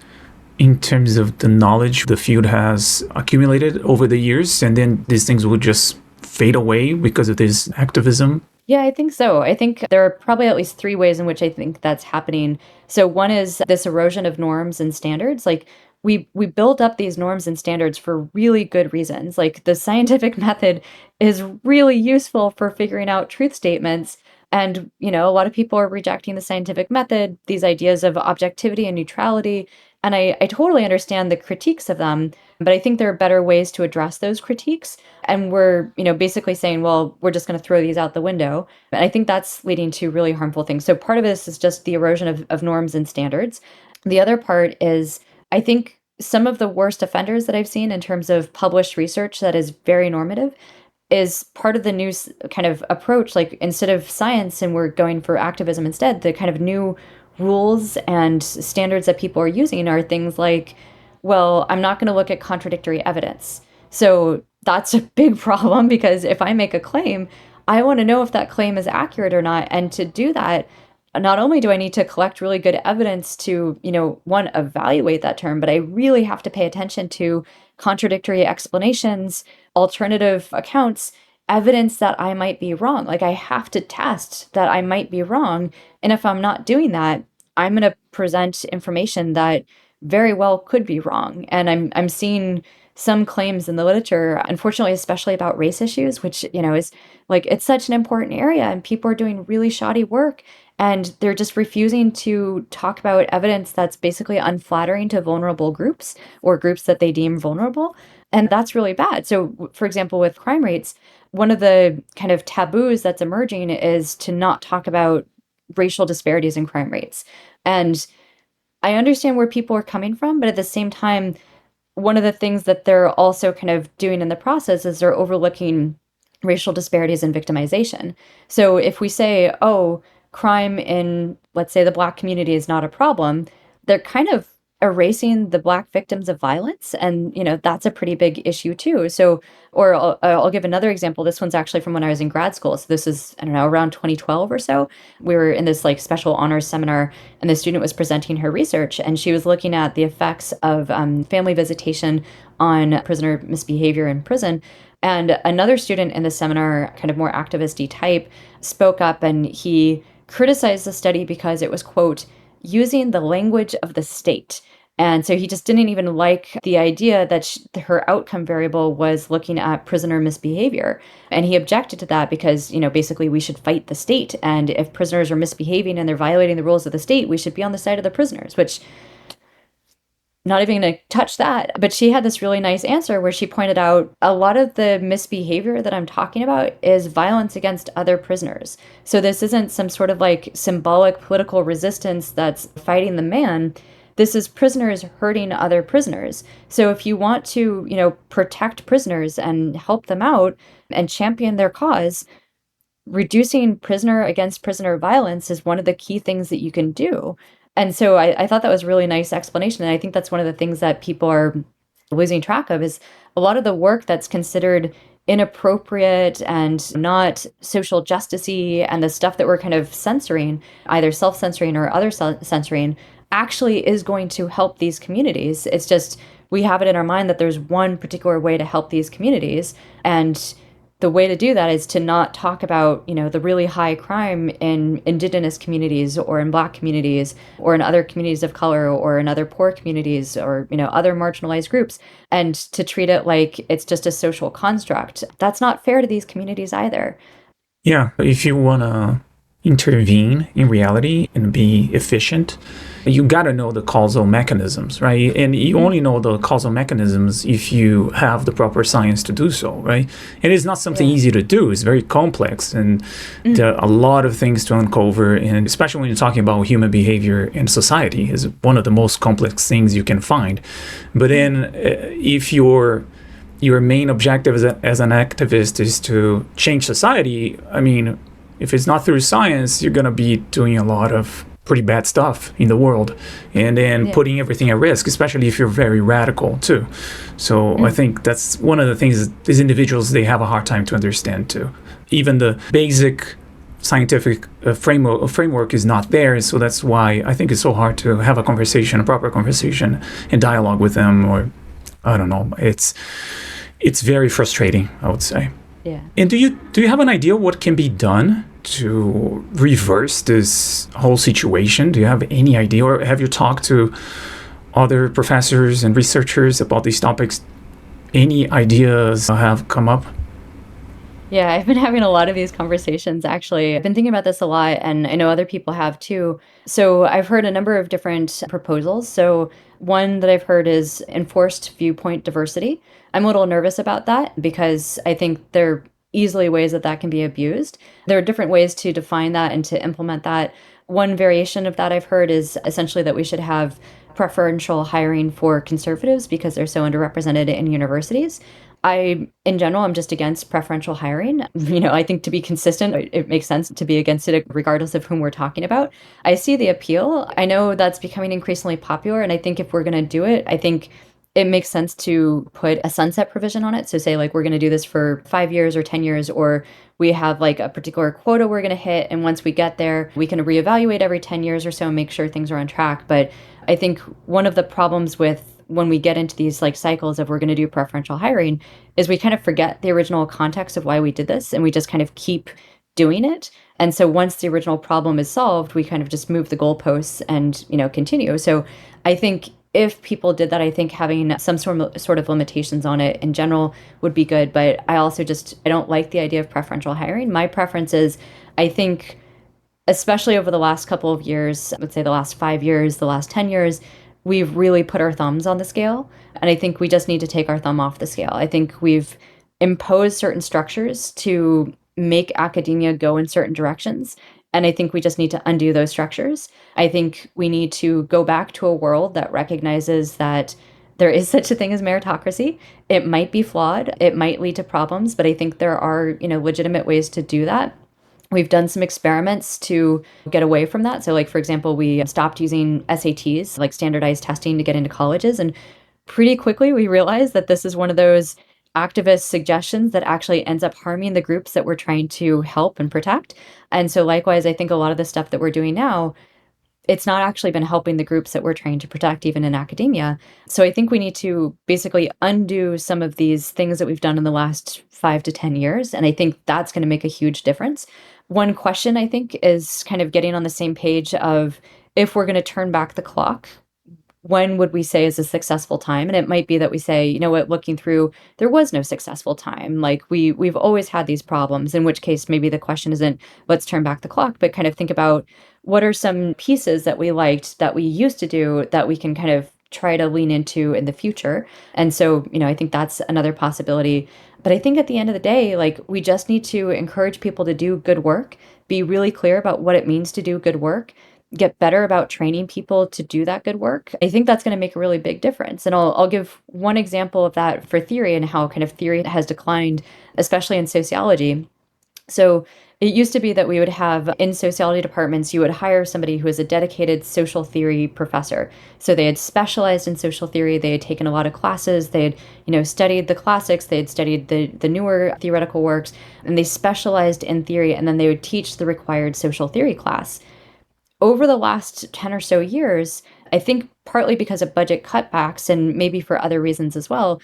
in terms of the knowledge the field has accumulated over the years, and then these things will just fade away because of this activism? Yeah, I think so. I think there are probably at least three ways in which I think that's happening. So one is this erosion of norms and standards. Like we build up these norms and standards for really good reasons. Like the scientific method is really useful for figuring out truth statements. And, a lot of people are rejecting the scientific method, these ideas of objectivity and neutrality. And I totally understand the critiques of them, but I think there are better ways to address those critiques. And we're, basically saying, well, we're just going to throw these out the window. And I think that's leading to really harmful things. So part of this is just the erosion of norms and standards. The other part is, I think some of the worst offenders that I've seen in terms of published research that is very normative is part of the new kind of approach. Like instead of science and we're going for activism instead, the kind of new rules and standards that people are using are things like, well, I'm not going to look at contradictory evidence. So that's a big problem because if I make a claim, I want to know if that claim is accurate or not. And to do that, not only do I need to collect really good evidence to, one, evaluate that term, but I really have to pay attention to contradictory explanations, alternative accounts, evidence that I might be wrong. Like I have to test that I might be wrong. And if I'm not doing that, I'm going to present information that very well could be wrong. And I'm seeing some claims in the literature, unfortunately, especially about race issues, which, is like it's such an important area and people are doing really shoddy work and they're just refusing to talk about evidence that's basically unflattering to vulnerable groups or groups that they deem vulnerable. And that's really bad. So, for example, with crime rates, one of the kind of taboos that's emerging is to not talk about racial disparities in crime rates. And I understand where people are coming from, but at the same time, one of the things that they're also kind of doing in the process is they're overlooking racial disparities in victimization. So if we say, oh, crime in, let's say, the Black community is not a problem, they're kind of erasing the Black victims of violence. And, that's a pretty big issue too. So, or I'll give another example. This one's actually from when I was in grad school. So this is, I don't know, around 2012 or so. We were in this like special honors seminar and the student was presenting her research and she was looking at the effects of family visitation on prisoner misbehavior in prison. And another student in the seminar, kind of more activist-y type, spoke up and he criticized the study because it was, quote, using the language of the state. And so he just didn't even like the idea that her outcome variable was looking at prisoner misbehavior. And he objected to that because, basically we should fight the state. And if prisoners are misbehaving and they're violating the rules of the state, we should be on the side of the prisoners, which not even going to touch that. But she had this really nice answer where she pointed out a lot of the misbehavior that I'm talking about is violence against other prisoners. So this isn't some sort of like symbolic political resistance that's fighting the man. This is prisoners hurting other prisoners. So if you want to, protect prisoners and help them out and champion their cause, reducing prisoner against prisoner violence is one of the key things that you can do. And so I thought that was a really nice explanation. And I think that's one of the things that people are losing track of is a lot of the work that's considered inappropriate and not social justicey and the stuff that we're kind of censoring, either self-censoring or other censoring, actually is going to help these communities. It's just we have it in our mind that there's one particular way to help these communities. And the way to do that is to not talk about, the really high crime in indigenous communities or in Black communities or in other communities of color or in other poor communities or, other marginalized groups, and to treat it like it's just a social construct. That's not fair to these communities either. Yeah, if you want to intervene in reality and be efficient, you got to know the causal mechanisms, right? And you only know the causal mechanisms if you have the proper science to do so, right? And it's not something easy to do. It's very complex and there are a lot of things to uncover. And especially when you're talking about human behavior in society is one of the most complex things you can find. But then if your main objective as an activist is to change society, I mean, if it's not through science, you're going to be doing a lot of pretty bad stuff in the world and then putting everything at risk, especially if you're very radical too. So I think that's one of the things that these individuals, they have a hard time to understand too. Even the basic scientific framework is not there. So that's why I think it's so hard to have a proper conversation and dialogue with them, or I don't know. It's very frustrating, I would say. Yeah. And do you have an idea what can be done to reverse this whole situation? Do you have any idea, or have you talked to other professors and researchers about these topics? Any ideas have come up? Yeah, I've been having a lot of these conversations, actually. I've been thinking about this a lot, and I know other people have too. So I've heard a number of different proposals. So one that I've heard is enforced viewpoint diversity. I'm a little nervous about that because I think there are easily ways that that can be abused. There are different ways to define that and to implement that. One variation of that I've heard is essentially that we should have preferential hiring for conservatives because they're so underrepresented in universities. In general, I'm just against preferential hiring. I think to be consistent, it makes sense to be against it regardless of whom we're talking about. I see the appeal. I know that's becoming increasingly popular. And I think if we're going to do it, I think it makes sense to put a sunset provision on it. So say like we're going to do this for 5 years or 10 years, or we have like a particular quota we're going to hit. And once we get there, we can reevaluate every 10 years or so and make sure things are on track. But I think one of the problems with when we get into these like cycles of we're going to do preferential hiring is we kind of forget the original context of why we did this and we just kind of keep doing it. And so once the original problem is solved, we kind of just move the goalposts and, continue. So I think if people did that, I think having some sort of limitations on it in general would be good. But I don't like the idea of preferential hiring. My preference is, I think, especially over the last couple of years, let's say the last 5 years, the last 10 years, we've really put our thumbs on the scale. And I think we just need to take our thumb off the scale. I think we've imposed certain structures to make academia go in certain directions. And I think we just need to undo those structures. I think we need to go back to a world that recognizes that there is such a thing as meritocracy. It might be flawed, it might lead to problems, but I think there are, legitimate ways to do that. We've done some experiments to get away from that. So, like, for example, we stopped using SATs, like standardized testing, to get into colleges. And pretty quickly, we realized that this is one of those activist suggestions that actually ends up harming the groups that we're trying to help and protect. And so, likewise, I think a lot of the stuff that we're doing now, it's not actually been helping the groups that we're trying to protect, even in academia. So I think we need to basically undo some of these things that we've done in the last 5 to 10 years. And I think that's going to make a huge difference. One question, I think, is kind of getting on the same page of, if we're going to turn back the clock, when would we say is a successful time? And it might be that we say, you know what, looking through, there was no successful time. Like we've always had these problems, in which case maybe the question isn't let's turn back the clock, but kind of think about what are some pieces that we liked that we used to do that we can kind of try to lean into in the future. And so, I think that's another possibility. But I think at the end of the day, like, we just need to encourage people to do good work, be really clear about what it means to do good work, get better about training people to do that good work. I think that's going to make a really big difference. And I'll give one example of that for theory and how kind of theory has declined, especially in sociology. So it used to be that we would have in sociology departments, you would hire somebody who is a dedicated social theory professor. So they had specialized in social theory. They had taken a lot of classes. They had, studied the classics. They had studied the newer theoretical works, and they specialized in theory. And then they would teach the required social theory class. Over the last 10 or so years, I think partly because of budget cutbacks and maybe for other reasons as well,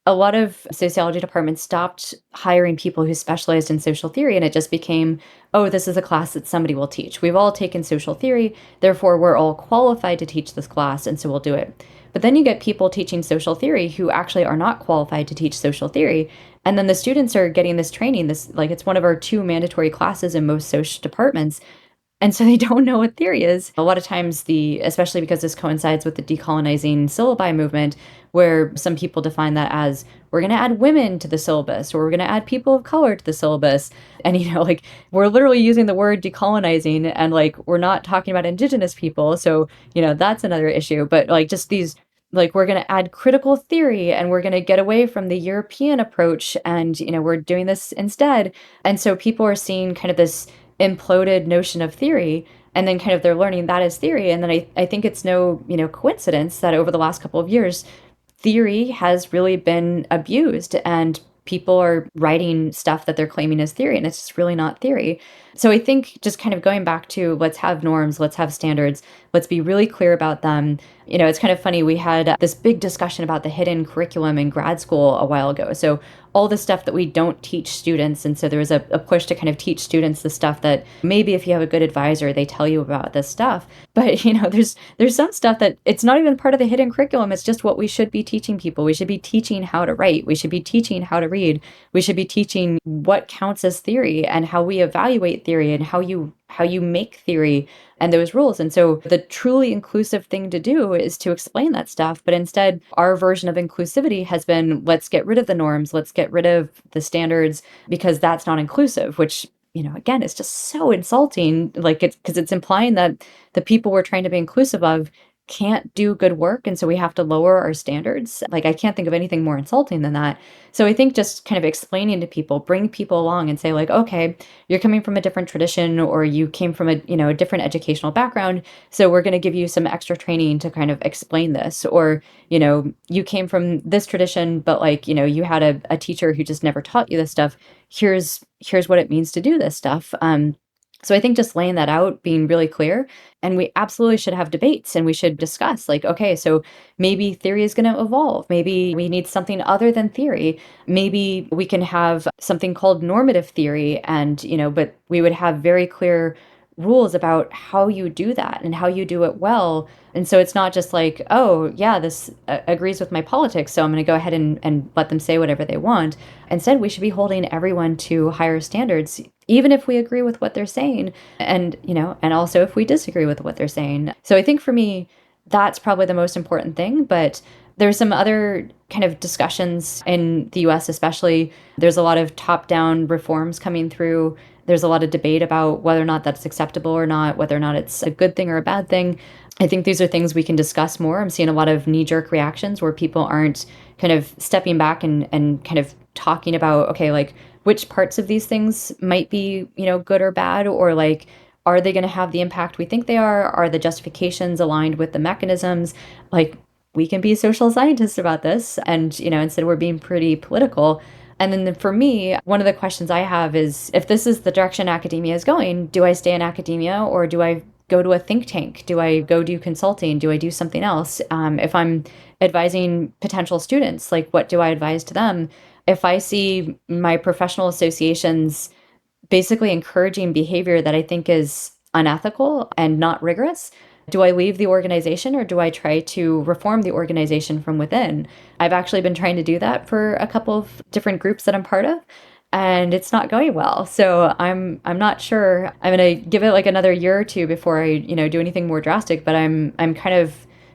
a lot of sociology departments stopped hiring people who specialized in social theory, and it just became, oh, this is a class that somebody will teach. We've all taken social theory, therefore we're all qualified to teach this class, and so we'll do it. But then you get people teaching social theory who actually are not qualified to teach social theory, and then the students are getting this training, this, like, it's one of our 2 mandatory classes in most social departments. And so they don't know what theory is. A lot of times especially because this coincides with the decolonizing syllabi movement, where some people define that as, we're going to add women to the syllabus, or we're going to add people of color to the syllabus. And, like, we're literally using the word decolonizing, and like, we're not talking about indigenous people. So, that's another issue. But like, just these, like, we're going to add critical theory and we're going to get away from the European approach. And, we're doing this instead. And so people are seeing kind of this imploded notion of theory, and then kind of they're learning that is theory. And then I think it's no coincidence that over the last couple of years, theory has really been abused, and people are writing stuff that they're claiming is theory, and it's just really not theory. So I think just kind of going back to, let's have norms, let's have standards, let's be really clear about them. It's kind of funny, we had this big discussion about the hidden curriculum in grad school a while ago. So all the stuff that we don't teach students, and so there was a push to kind of teach students the stuff that maybe if you have a good advisor, they tell you about this stuff. But there's some stuff that it's not even part of the hidden curriculum. It's just what we should be teaching people. We should be teaching how to write. We should be teaching how to read. We should be teaching what counts as theory and how we evaluate theory and how you make theory and those rules. And so the truly inclusive thing to do is to explain that stuff. But instead, our version of inclusivity has been, let's get rid of the norms, let's get rid of the standards, because that's not inclusive, which, again, is just so insulting. Like, it's because it's implying that the people we're trying to be inclusive of can't do good work, and so we have to lower our standards. Like, I can't think of anything more insulting than that. So I think just kind of explaining to people, bring people along and say like, okay, you're coming from a different tradition, or you came from a different educational background, so we're going to give you some extra training to kind of explain this. Or, you came from this tradition, but like, you had a teacher who just never taught you this stuff. Here's what it means to do this stuff. So I think just laying that out, being really clear, and we absolutely should have debates and we should discuss like, okay, so maybe theory is going to evolve. Maybe we need something other than theory. Maybe we can have something called normative theory, and, but we would have very clear rules about how you do that and how you do it well. And so it's not just like, oh, yeah, this agrees with my politics, so I'm going to go ahead and let them say whatever they want. Instead, we should be holding everyone to higher standards, even if we agree with what they're saying, and also if we disagree with what they're saying. So I think for me, that's probably the most important thing. But there's some other kind of discussions in the US, especially. There's a lot of top-down reforms coming through. There's a lot of debate about whether or not that's acceptable or not, whether or not it's a good thing or a bad thing. I think these are things we can discuss more. I'm seeing a lot of knee-jerk reactions where people aren't kind of stepping back and kind of talking about, okay, like, which parts of these things might be, good or bad, or like, are they going to have the impact we think they are? Are the justifications aligned with the mechanisms? Like, we can be social scientists about this, and, instead we're being pretty political. And then for me, one of the questions I have is, if this is the direction academia is going, do I stay in academia, or do I go to a think tank? Do I go do consulting? Do I do something else? If I'm advising potential students, like, what do I advise to them? If I see my professional associations basically encouraging behavior that I think is unethical and not rigorous, do I leave the organization, or do I try to reform the organization from within? I've actually been trying to do that for a couple of different groups that I'm part of, and it's not going well. So I'm not sure. I'm going to give it like another year or two before I, do anything more drastic, but I'm kind of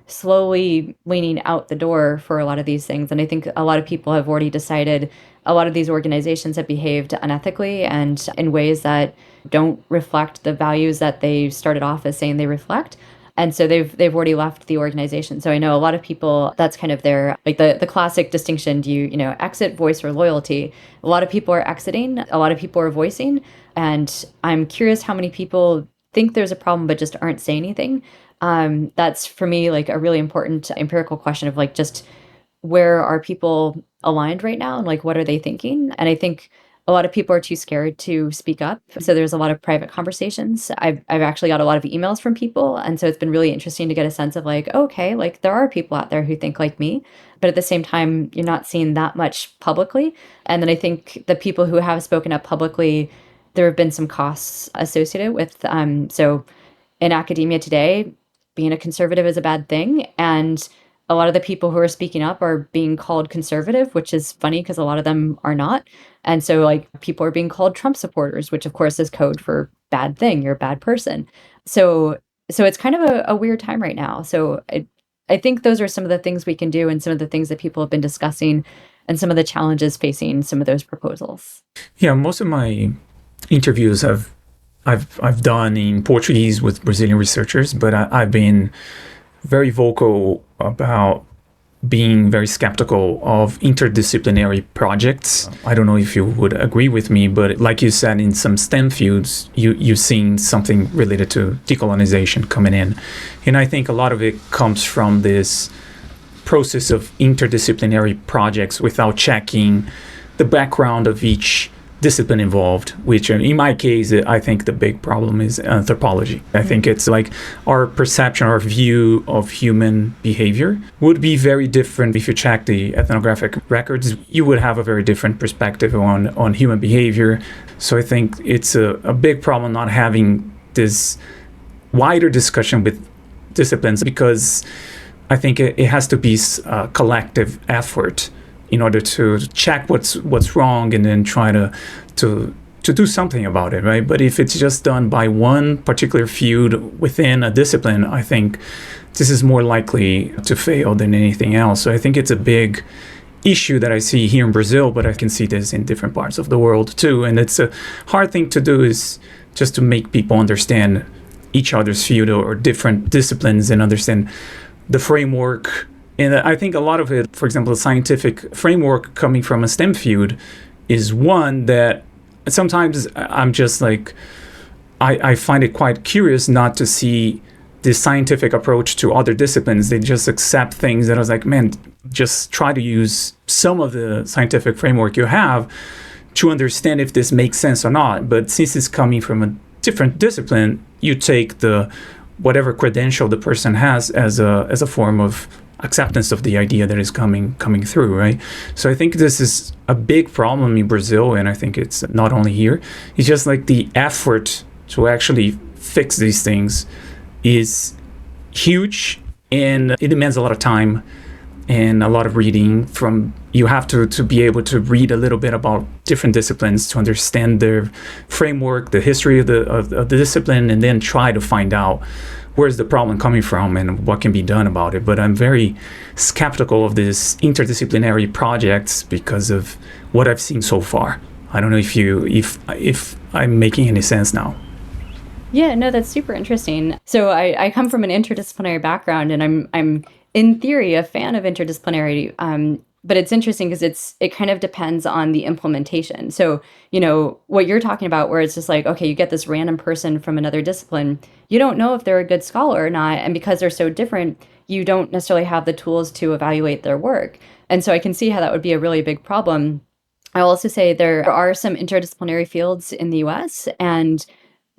slowly leaning out the door for a lot of these things. And I think a lot of people have already decided a lot of these organizations have behaved unethically and in ways that don't reflect the values that they started off as saying they reflect. And so they've already left the organization. So I know a lot of people, that's kind of their, like, the classic distinction, do you exit, voice, or loyalty? A lot of people are exiting, a lot of people are voicing. And I'm curious how many people think there's a problem but just aren't saying anything. That's for me like a really important empirical question of like, just where are people aligned right now, and like, what are they thinking? And I think a lot of people are too scared to speak up. So there's a lot of private conversations. I've actually got a lot of emails from people. And so it's been really interesting to get a sense of like, okay, like, there are people out there who think like me, but at the same time, you're not seeing that much publicly. And then I think the people who have spoken up publicly, there have been some costs associated with, so in academia today, being a conservative is a bad thing. And a lot of the people who are speaking up are being called conservative, which is funny because a lot of them are not. And so like, people are being called Trump supporters, which of course is code for bad thing. You're a bad person. So it's kind of a weird time right now. So I think those are some of the things we can do, and some of the things that people have been discussing, and some of the challenges facing some of those proposals. Yeah, most of my interviews I've done in Portuguese with Brazilian researchers, but I've been very vocal about being very skeptical of interdisciplinary projects. I don't know if you would agree with me, but like you said, in some STEM fields, you've seen something related to decolonization coming in. And I think a lot of it comes from this process of interdisciplinary projects without checking the background of each discipline involved, which in my case, I think the big problem is anthropology. I think it's like our perception, our view of human behavior would be very different. If you check the ethnographic records, you would have a very different perspective on human behavior. So I think it's a big problem not having this wider discussion with disciplines, because I think it has to be a collective effort in order to check what's wrong and then try to do something about it, right? But if it's just done by one particular field within a discipline, I think this is more likely to fail than anything else. So I think it's a big issue that I see here in Brazil, but I can see this in different parts of the world too. And it's a hard thing to do, is just to make people understand each other's field or different disciplines and understand the framework. And I think a lot of it, for example, the scientific framework coming from a STEM field is one that sometimes I'm just like, I find it quite curious not to see this scientific approach to other disciplines. They just accept things that I was like, man, just try to use some of the scientific framework you have to understand if this makes sense or not. But since it's coming from a different discipline, you take the whatever credential the person has as a form of acceptance of the idea that is coming through, right? So I think this is a big problem in Brazil, and I think it's not only here. It's just like the effort to actually fix these things is huge, and it demands a lot of time and a lot of reading. You have to be able to read a little bit about different disciplines to understand their framework, the history of the discipline, and then try to find out where's the problem coming from and what can be done about it. But I'm very skeptical of these interdisciplinary projects because of what I've seen so far. I don't know if I'm making any sense now. Yeah, no, that's super interesting. So I come from an interdisciplinary background, and I'm in theory a fan of interdisciplinarity. But it's interesting because it kind of depends on the implementation. So, what you're talking about, where it's just like, okay, you get this random person from another discipline, you don't know if they're a good scholar or not. And because they're so different, you don't necessarily have the tools to evaluate their work. And so I can see how that would be a really big problem. I'll also say there are some interdisciplinary fields in the US, and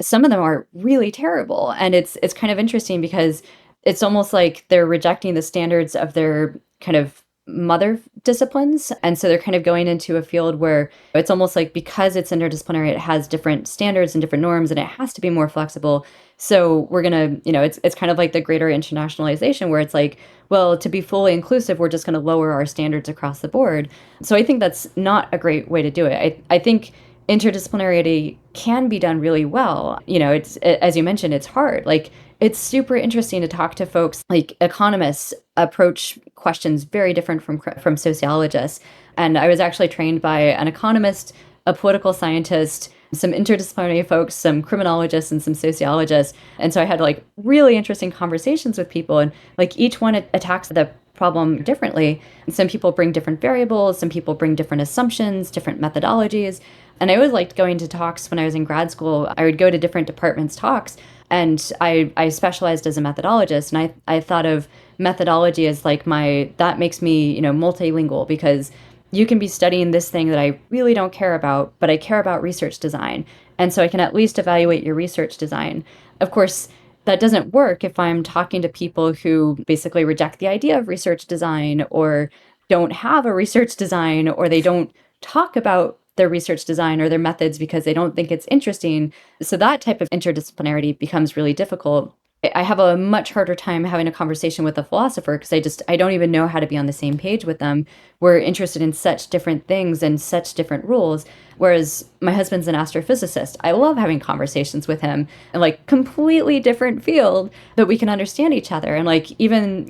some of them are really terrible. And it's kind of interesting because it's almost like they're rejecting the standards of their kind of mother disciplines. And so they're kind of going into a field where it's almost like, because it's interdisciplinary, it has different standards and different norms, and it has to be more flexible. So we're going to, it's kind of like the greater internationalization, where it's like, well, to be fully inclusive, we're just going to lower our standards across the board. So I think that's not a great way to do it. I think interdisciplinarity can be done really well. It's, as you mentioned, it's hard. Like, it's super interesting to talk to folks. Like, economists approach questions very different from sociologists. And I was actually trained by an economist, a political scientist, some interdisciplinary folks, some criminologists, and some sociologists. And so I had like really interesting conversations with people, and like each one attacks the problem differently. Some people bring different variables, some people bring different assumptions, different methodologies. And I always liked going to talks when I was in grad school. I would go to different departments' talks, and I specialized as a methodologist. And I thought of methodology as like that makes me, multilingual, because you can be studying this thing that I really don't care about, but I care about research design. And so I can at least evaluate your research design. Of course, that doesn't work if I'm talking to people who basically reject the idea of research design, or don't have a research design, or they don't talk about their research design or their methods because they don't think it's interesting. So that type of interdisciplinarity becomes really difficult. I have a much harder time having a conversation with a philosopher because I don't even know how to be on the same page with them. We're interested in such different things and such different rules. Whereas my husband's an astrophysicist. I love having conversations with him, and like completely different field, but we can understand each other. And like even,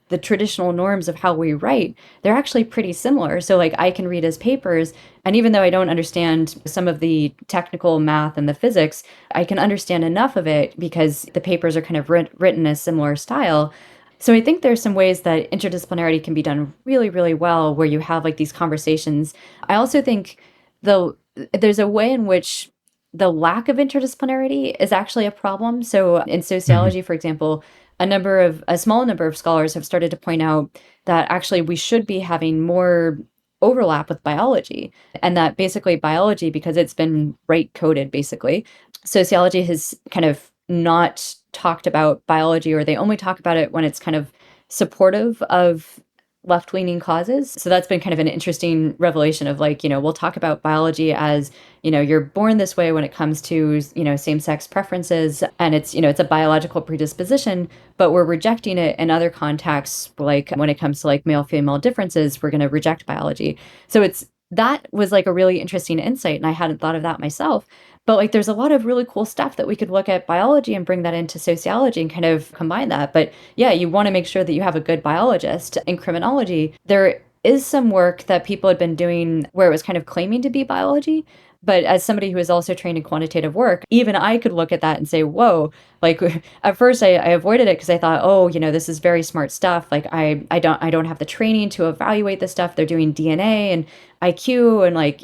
the traditional norms of how we write, they're actually pretty similar. So like I can read his papers, and even though I don't understand some of the technical math and the physics, I can understand enough of it because the papers are kind of written in a similar style. So I think there's some ways that interdisciplinarity can be done really, really well, where you have like these conversations. I also think there's a way in which the lack of interdisciplinarity is actually a problem. So in sociology, for example, a small number of scholars have started to point out that actually we should be having more overlap with biology, and that basically biology, because it's been right coded, basically, sociology has kind of not talked about biology, or they only talk about it when it's kind of supportive of left-leaning causes. So that's been kind of an interesting revelation of like, we'll talk about biology as, you're born this way when it comes to, same-sex preferences, and it's a biological predisposition, but we're rejecting it in other contexts, like when it comes to like male-female differences, we're going to reject biology. So that was like a really interesting insight, and I hadn't thought of that myself. But like there's a lot of really cool stuff that we could look at biology and bring that into sociology and kind of combine that. But yeah, you want to make sure that you have a good biologist. In criminology, there is some work that people had been doing where it was kind of claiming to be biology. But as somebody who is also trained in quantitative work, even I could look at that and say, whoa, like at first I avoided it because I thought, oh, this is very smart stuff. Like I don't have the training to evaluate this stuff. They're doing DNA and IQ and like,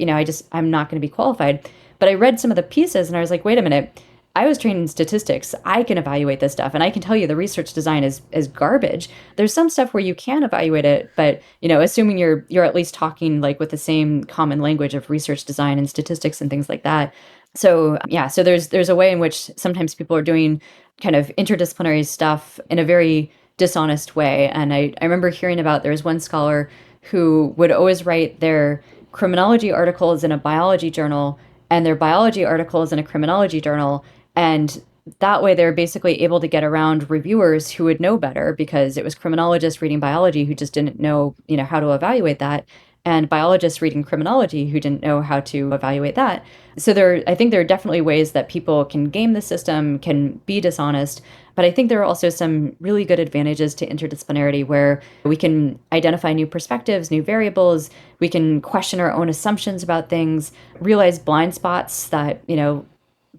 I'm not going to be qualified. But I read some of the pieces and I was like, wait a minute. I was trained in statistics. I can evaluate this stuff. And I can tell you the research design is garbage. There's some stuff where you can evaluate it, but assuming you're at least talking like with the same common language of research design and statistics and things like that. So yeah, so there's a way in which sometimes people are doing kind of interdisciplinary stuff in a very dishonest way. And I remember hearing about there was one scholar who would always write their criminology articles in a biology journal and their biology articles in a criminology journal. And that way they're basically able to get around reviewers who would know better because it was criminologists reading biology who just didn't know, how to evaluate that, and biologists reading criminology who didn't know how to evaluate that. So I think there are definitely ways that people can game the system, can be dishonest, but I think there are also some really good advantages to interdisciplinarity where we can identify new perspectives, new variables, we can question our own assumptions about things, realize blind spots that,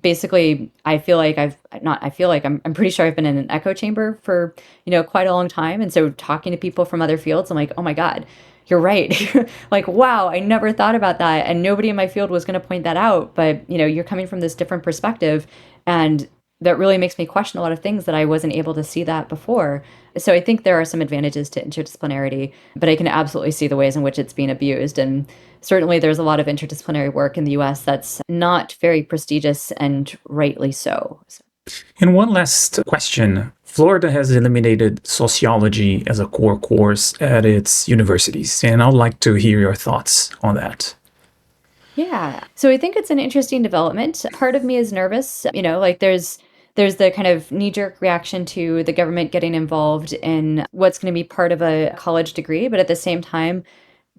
basically I feel like I'm pretty sure I've been in an echo chamber for quite a long time, and so talking to people from other fields, I'm like, oh my god, you're right. Like, wow, I never thought about that, and nobody in my field was going to point that out, but you're coming from this different perspective, and that really makes me question a lot of things that I wasn't able to see that before. So I think there are some advantages to interdisciplinarity, but I can absolutely see the ways in which it's being abused. And certainly there's a lot of interdisciplinary work in the US that's not very prestigious, and rightly so. And one last question. Florida has eliminated sociology as a core course at its universities, and I'd like to hear your thoughts on that. Yeah. So I think it's an interesting development. Part of me is nervous, like there's the kind of knee-jerk reaction to the government getting involved in what's going to be part of a college degree, but at the same time,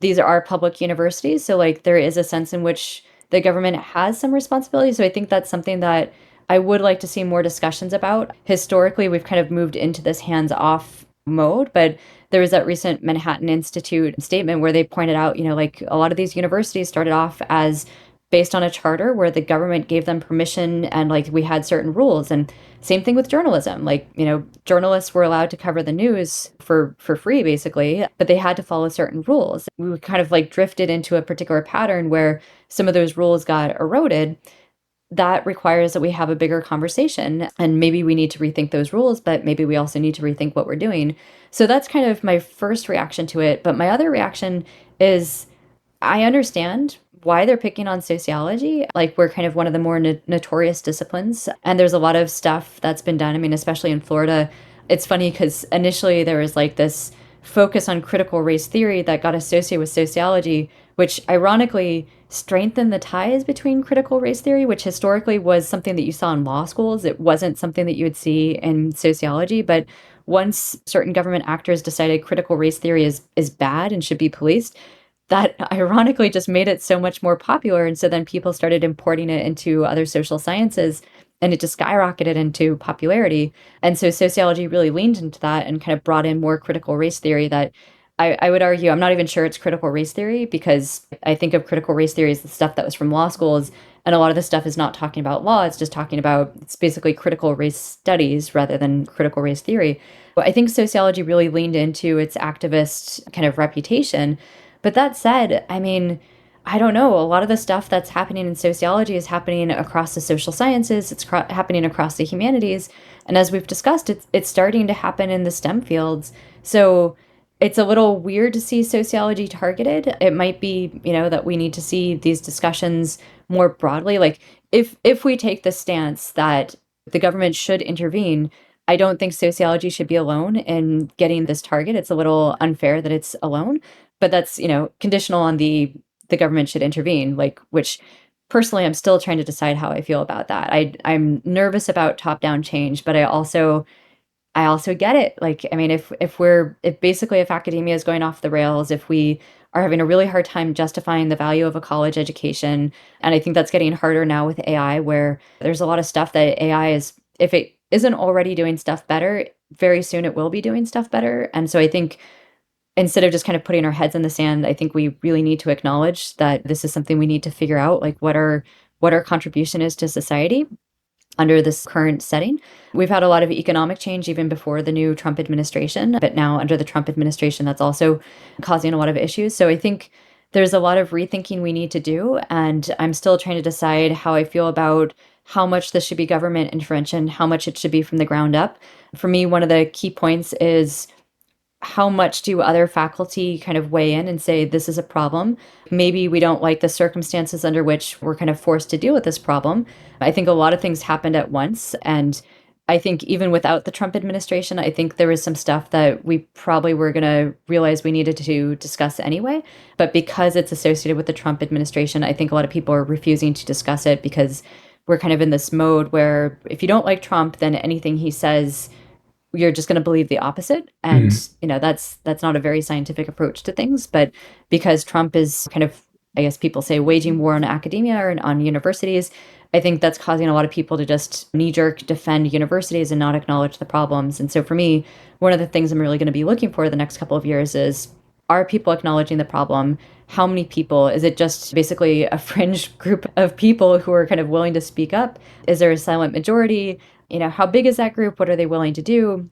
these are public universities, so like there is a sense in which the government has some responsibility. So I think that's something that I would like to see more discussions about. Historically, we've kind of moved into this hands-off mode, but there was that recent Manhattan Institute statement where they pointed out, like a lot of these universities started off as based on a charter where the government gave them permission and like we had certain rules. And same thing with journalism. Like, journalists were allowed to cover the news for free basically, but they had to follow certain rules. We kind of like drifted into a particular pattern where some of those rules got eroded. That requires that we have a bigger conversation, and maybe we need to rethink those rules, but maybe we also need to rethink what we're doing. So that's kind of my first reaction to it. But my other reaction is I understand why they're picking on sociology. Like, we're kind of one of the more notorious disciplines, and there's a lot of stuff that's been done. I mean, especially in Florida, it's funny because initially there was like this focus on critical race theory that got associated with sociology, which ironically strengthened the ties between critical race theory, which historically was something that you saw in law schools. It wasn't something that you would see in sociology. But once certain government actors decided critical race theory is bad and should be policed, that ironically just made it so much more popular. And so then people started importing it into other social sciences, and it just skyrocketed into popularity. And so sociology really leaned into that and kind of brought in more critical race theory that I would argue, I'm not even sure it's critical race theory, because I think of critical race theory as the stuff that was from law schools. And a lot of this stuff is not talking about law. It's just talking about, it's basically critical race studies rather than critical race theory. But I think sociology really leaned into its activist kind of reputation. But that said, I mean, I don't know. A lot of the stuff that's happening in sociology is happening across the social sciences. It's happening across the humanities. And as we've discussed, it's starting to happen in the STEM fields. So it's a little weird to see sociology targeted. It might be, that we need to see these discussions more broadly. Like, if we take the stance that the government should intervene, I don't think sociology should be alone in getting this target. It's a little unfair that it's alone, but that's, conditional on the government should intervene, like, which personally I'm still trying to decide how I feel about that. I'm nervous about top-down change, but I also get it. Like, I mean, if academia is going off the rails, if we are having a really hard time justifying the value of a college education, and I think that's getting harder now with AI, where there's a lot of stuff that AI is, if it isn't already doing stuff better, very soon it will be doing stuff better. And so I think instead of just kind of putting our heads in the sand, I think we really need to acknowledge that this is something we need to figure out, like what our contribution is to society under this current setting. We've had a lot of economic change even before the new Trump administration, but now under the Trump administration, that's also causing a lot of issues. So I think there's a lot of rethinking we need to do. And I'm still trying to decide how I feel about how much this should be government intervention, how much it should be from the ground up. For me, one of the key points is how much do other faculty kind of weigh in and say, this is a problem? Maybe we don't like the circumstances under which we're kind of forced to deal with this problem. I think a lot of things happened at once. And I think even without the Trump administration, I think there was some stuff that we probably were going to realize we needed to discuss anyway. But because it's associated with the Trump administration, I think a lot of people are refusing to discuss it because we're kind of in this mode where if you don't like Trump, then anything he says, you're just going to believe the opposite. And, that's not a very scientific approach to things. But because Trump is kind of, I guess people say, waging war on academia or on universities, I think that's causing a lot of people to just knee-jerk defend universities and not acknowledge the problems. And so for me, one of the things I'm really going to be looking for the next couple of years is, are people acknowledging the problem? How many people? Is it just basically a fringe group of people who are kind of willing to speak up? Is there a silent majority? How big is that group? What are they willing to do?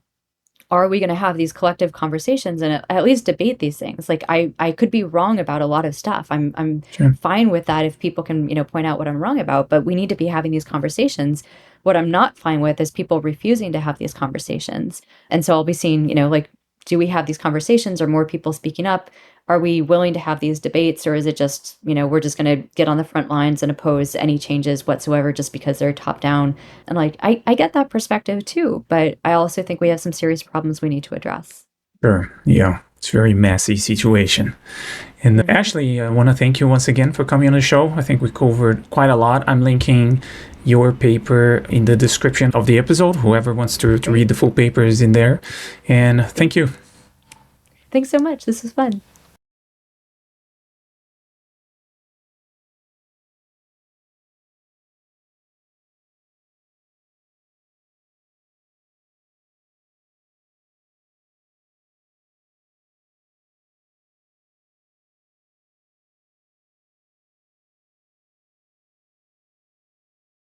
Are we going to have these collective conversations and at least debate these things? Like I could be wrong about a lot of stuff. I'm Sure. fine with that if people can, point out what I'm wrong about, but we need to be having these conversations. What I'm not fine with is people refusing to have these conversations. And so I'll be seeing, like, do we have these conversations? Are more people speaking up? Are we willing to have these debates, or is it just, we're just going to get on the front lines and oppose any changes whatsoever just because they're top down? And like, I get that perspective too, but I also think we have some serious problems we need to address. Sure. Yeah. It's a very messy situation. And Ashley, I want to thank you once again for coming on the show. I think we covered quite a lot. I'm linking your paper in the description of the episode. Whoever wants to read the full paper is in there. And thank you. Thanks so much. This was fun.